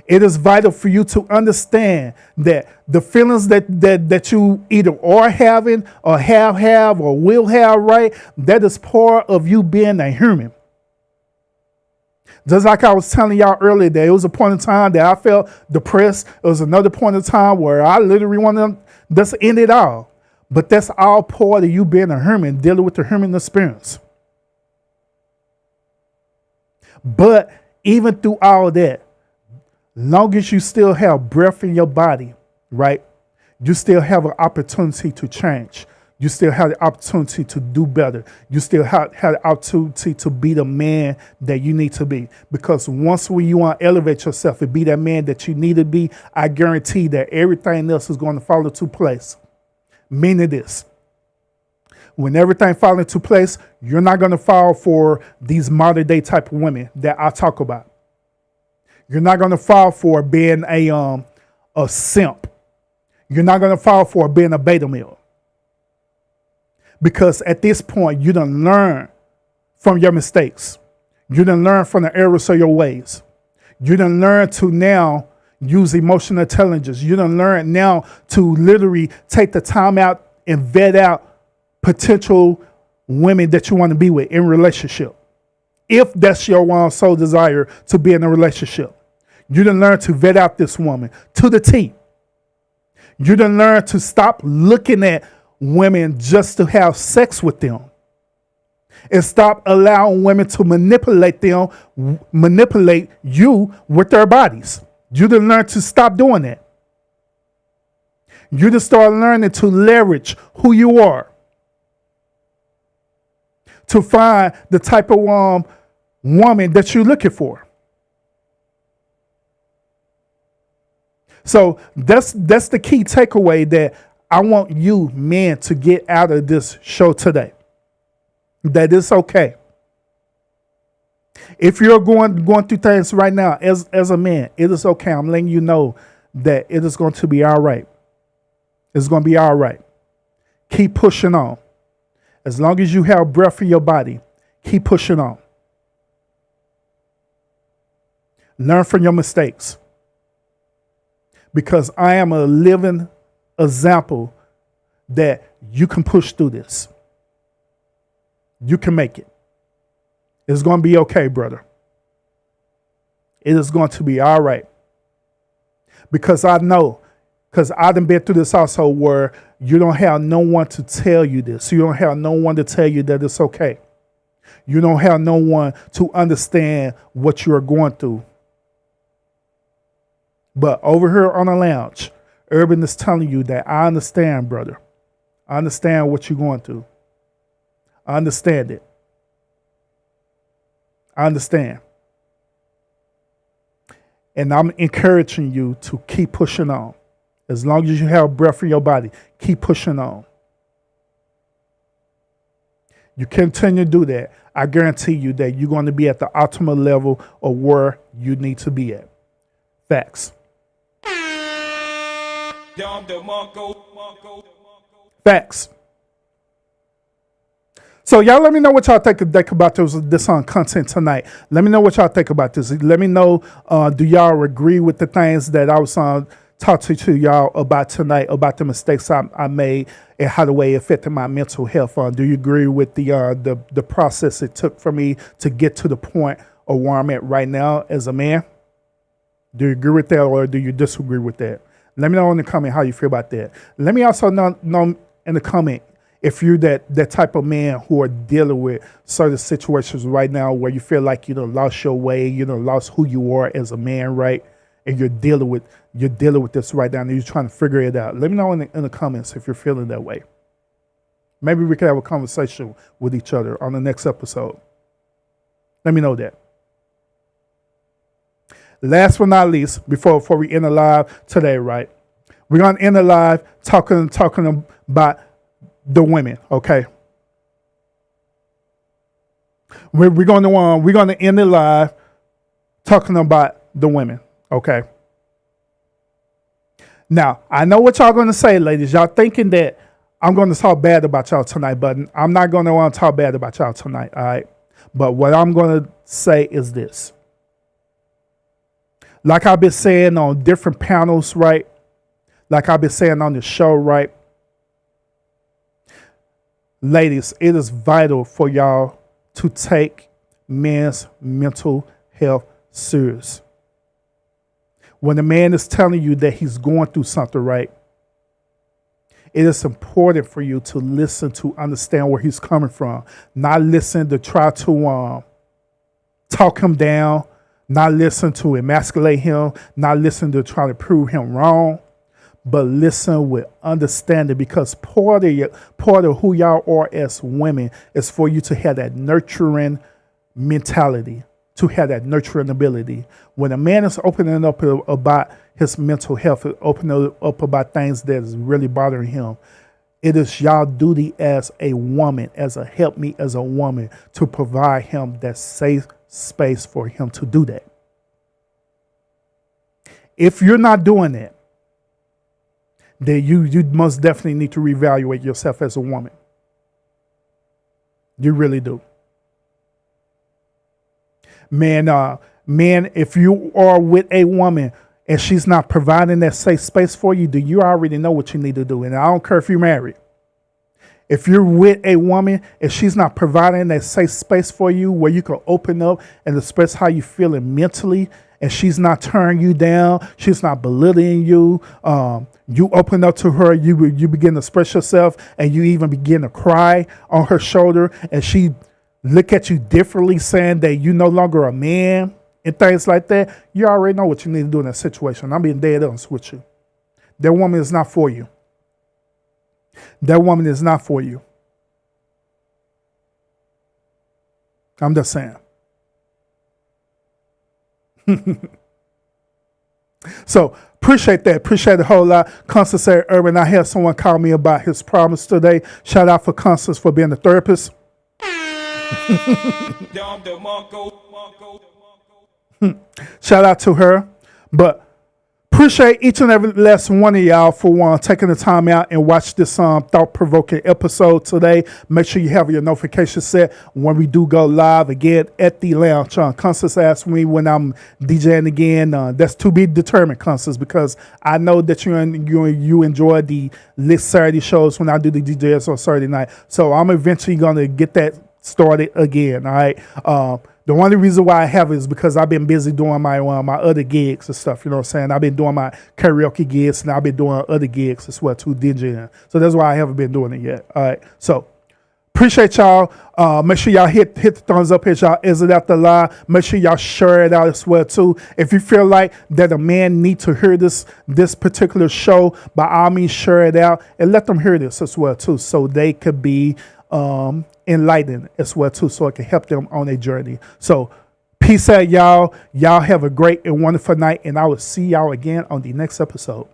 It is vital for you to understand that the feelings that you either are having or have or will have, right, that is part of you being a human. Just like I was telling y'all earlier, that it was a point in time that I felt depressed. It was another point in time where I literally wanted to just end it all. But that's all part of you being a human, dealing with the human experience. But even through all that, Long as you still have breath in your body, right? You still have an opportunity to change. You still have the opportunity to do better. You still have the opportunity to be the man that you need to be. Because once when you want to elevate yourself and be that man that you need to be, I guarantee that everything else is going to fall into place. Meaning this, when everything falls into place, you're not going to fall for these modern day type of women that I talk about. You're not going to fall for being a simp. You're not going to fall for being a beta male. Because at this point, you done learn from your mistakes. You done learn from the errors of your ways. You done learn to now use emotional intelligence. You done learn now to literally take the time out and vet out potential women that you want to be with in relationship. If that's your sole desire to be in a relationship. You done learn to vet out this woman to the T. You done learn to stop looking at women just to have sex with them. And stop allowing women to manipulate you with their bodies. You done learn to stop doing that. You just start learning to leverage who you are. To find the type of woman that you're looking for. So that's the key takeaway that I want you men to get out of this show today. That it's okay. If you're going through things right now as a man, it is okay. I'm letting you know that it is going to be all right. It's going to be all right. Keep pushing on. As long as you have breath in your body, keep pushing on. Learn from your mistakes. Because I am a living example that you can push through this. You can make it. It's going to be okay, brother. It is going to be all right. Because I know, because I done been through this also where you don't have no one to tell you this. You don't have no one to tell you that it's okay. You don't have no one to understand what you are going through. But over here on the lounge, Urban is telling you that I understand, brother. I understand what you're going through. I understand it. I understand. And I'm encouraging you to keep pushing on. As long as you have breath in your body, keep pushing on. You continue to do that, I guarantee you that you're going to be at the optimal level of where you need to be at. Facts. Facts. So y'all let me know what y'all think about this content tonight. Let me know what y'all think about this. Let me know, do y'all agree with the things that I was talking to y'all about tonight, about the mistakes I made and how the way it affected my mental health? Do you agree with the process it took for me to get to the point of where I'm at right now as a man? Do you agree with that or do you disagree with that? Let me know in the comment how you feel about that. Let me also know in the comment if you're that type of man who are dealing with certain situations right now where you feel like you done lost your way, you done lost who you are as a man, right? And you're dealing with this right now and you're trying to figure it out. Let me know in the comments if you're feeling that way. Maybe we could have a conversation with each other on the next episode. Let me know that. Last but not least, before we end the live today, right? We're gonna end the live talking about the women, okay? We're gonna end the live talking about the women, okay? Now, I know what y'all gonna say, ladies. Y'all thinking that I'm gonna talk bad about y'all tonight, but I'm not gonna want to talk bad about y'all tonight, all right? But what I'm gonna say is this. Like I've been saying on different panels, right? Like I've been saying on the show, right? Ladies, it is vital for y'all to take men's mental health serious. When a man is telling you that he's going through something, right? It is important for you to listen to understand where he's coming from. Not listen to try to talk him down. not listen to emasculate him, not listen to try to prove him wrong, but listen with understanding, because part of who y'all are as women is for you to have that nurturing mentality, to have that nurturing ability. When a man is opening up about his mental health, opening up about things that is really bothering him, it is y'all duty as a woman, as a helpmeet, as a woman, to provide him that safe space for him to do that. If you're not doing that, then you most definitely need to reevaluate yourself as a woman. You really do. Man, if you are with a woman and she's not providing that safe space for you, then you already know what you need to do. And I don't care if you're married. If you're with a woman and she's not providing that safe space for you where you can open up and express how you feeling mentally, and she's not tearing you down, she's not belittling you, you open up to her, you begin to express yourself, and you even begin to cry on her shoulder, and she look at you differently, saying that you're no longer a man and things like that, you already know what you need to do in that situation. I'm being dead honest with you. That woman is not for you. That woman is not for you. I'm just saying. So appreciate that. Appreciate it a whole lot. Constance Urban. I had someone call me about his problems today. Shout out for Constance for being a therapist. Shout out to her. But appreciate each and every last one of y'all for taking the time out and watch this thought-provoking episode today. Make sure you have your notifications set when we do go live again at the lounge. Constance asked me when I'm DJing again. That's to be determined, Constance, because I know that you enjoy the lit Saturday shows when I do the DJs on Saturday night. So I'm eventually going to get that started again. All right. The only reason why I have it is because I've been busy doing my other gigs and stuff. You know what I'm saying? I've been doing my karaoke gigs and I've been doing other gigs as well too, DJing. So that's why I haven't been doing it yet. All right. So appreciate y'all. Make sure y'all hit the thumbs up as y'all exit out the live. Make sure y'all share it out as well too. If you feel like that a man needs to hear this particular show, by all means share it out and let them hear this as well too, so they could be enlightened as well too, so it can help them on their journey. So peace out, y'all. Y'all have a great and wonderful night, and I will see y'all again on the next episode.